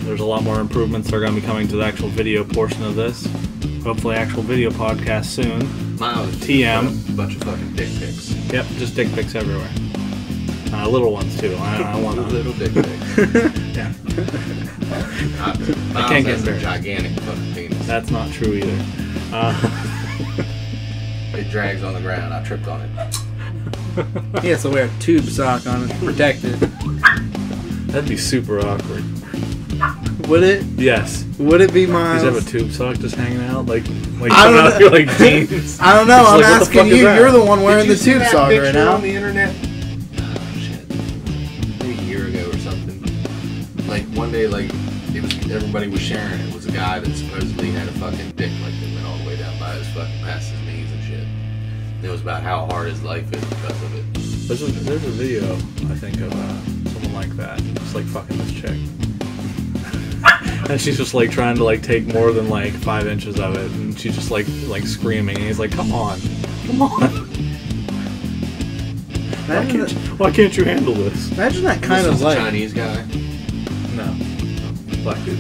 Speaker 2: There's a lot more improvements that are going to be coming to the actual video portion of this. Hopefully actual video podcast soon.
Speaker 6: Miles just
Speaker 2: TM.
Speaker 6: put up a bunch of fucking dick pics.
Speaker 2: Yep, just dick pics everywhere. Little ones too. I want them.
Speaker 6: Little dick pics.
Speaker 2: Yeah,
Speaker 6: Miles
Speaker 2: can't get
Speaker 6: has a
Speaker 2: there.
Speaker 6: gigantic fucking penis.
Speaker 2: that's not true either.
Speaker 6: It drags on the ground. I tripped on it.
Speaker 4: He has to wear a tube sock on it to protect it.
Speaker 2: That'd be super awkward.
Speaker 4: Would it?
Speaker 2: Yes.
Speaker 4: Would it be
Speaker 2: You just have a
Speaker 4: Miles?
Speaker 2: tube sock just hanging out, like
Speaker 4: I
Speaker 2: coming
Speaker 4: don't
Speaker 2: out of your like jeans.
Speaker 4: I don't know.
Speaker 2: It's
Speaker 4: I'm
Speaker 2: like, what the
Speaker 4: asking
Speaker 2: fuck is
Speaker 4: you.
Speaker 2: that?
Speaker 4: You're the one wearing
Speaker 6: Did you
Speaker 4: the
Speaker 6: see
Speaker 4: tube
Speaker 6: that
Speaker 4: sock right
Speaker 6: picture
Speaker 4: now.
Speaker 6: on the internet? Oh shit! Maybe a year ago or something. Like one day, like everybody was sharing. It was a guy that supposedly had a fucking dick like that went all the way down by his fucking past his knees and shit. And it was about how hard his life is because of it.
Speaker 2: There's a video, I think, of someone like that. Just like fucking this chick. And she's just like trying to like take more than like 5 inches of it, and she's just like screaming, and he's like, "Come on, come on! Why can't you handle this?"
Speaker 4: Imagine that kind
Speaker 6: This
Speaker 4: of
Speaker 6: is a
Speaker 4: life.
Speaker 6: Chinese guy.
Speaker 2: No, black dude.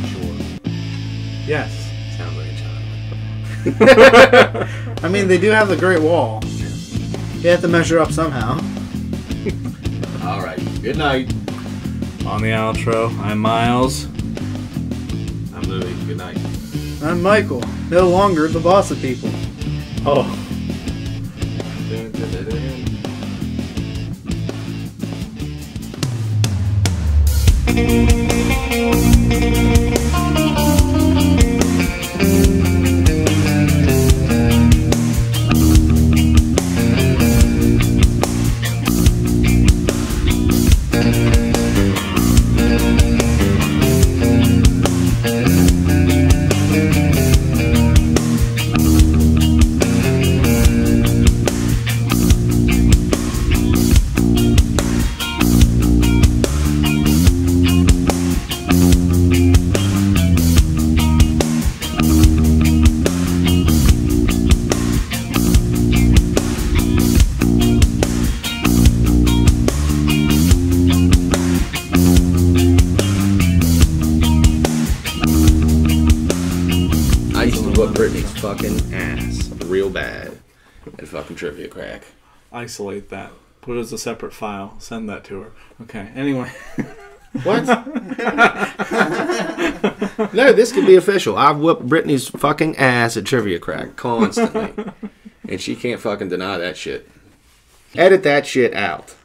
Speaker 6: Sure.
Speaker 2: Yes.
Speaker 6: Sounds like a Chinaman.
Speaker 4: I mean, they do have the Great Wall. You have to measure up somehow.
Speaker 6: All right. Good night.
Speaker 2: On the outro, I'm Miles.
Speaker 6: I'm Louie. Good night.
Speaker 4: I'm Michael. No longer the boss of people.
Speaker 2: Oh.
Speaker 6: Dun, dun, dun, dun.
Speaker 3: Brittany's fucking ass real bad at fucking Trivia Crack.
Speaker 2: Isolate that. Put it as a separate file. Send that to her. Okay. Anyway.
Speaker 3: What? No, this could be official. I've whooped Brittany's fucking ass at Trivia Crack constantly. And she can't fucking deny that shit. Edit that shit out.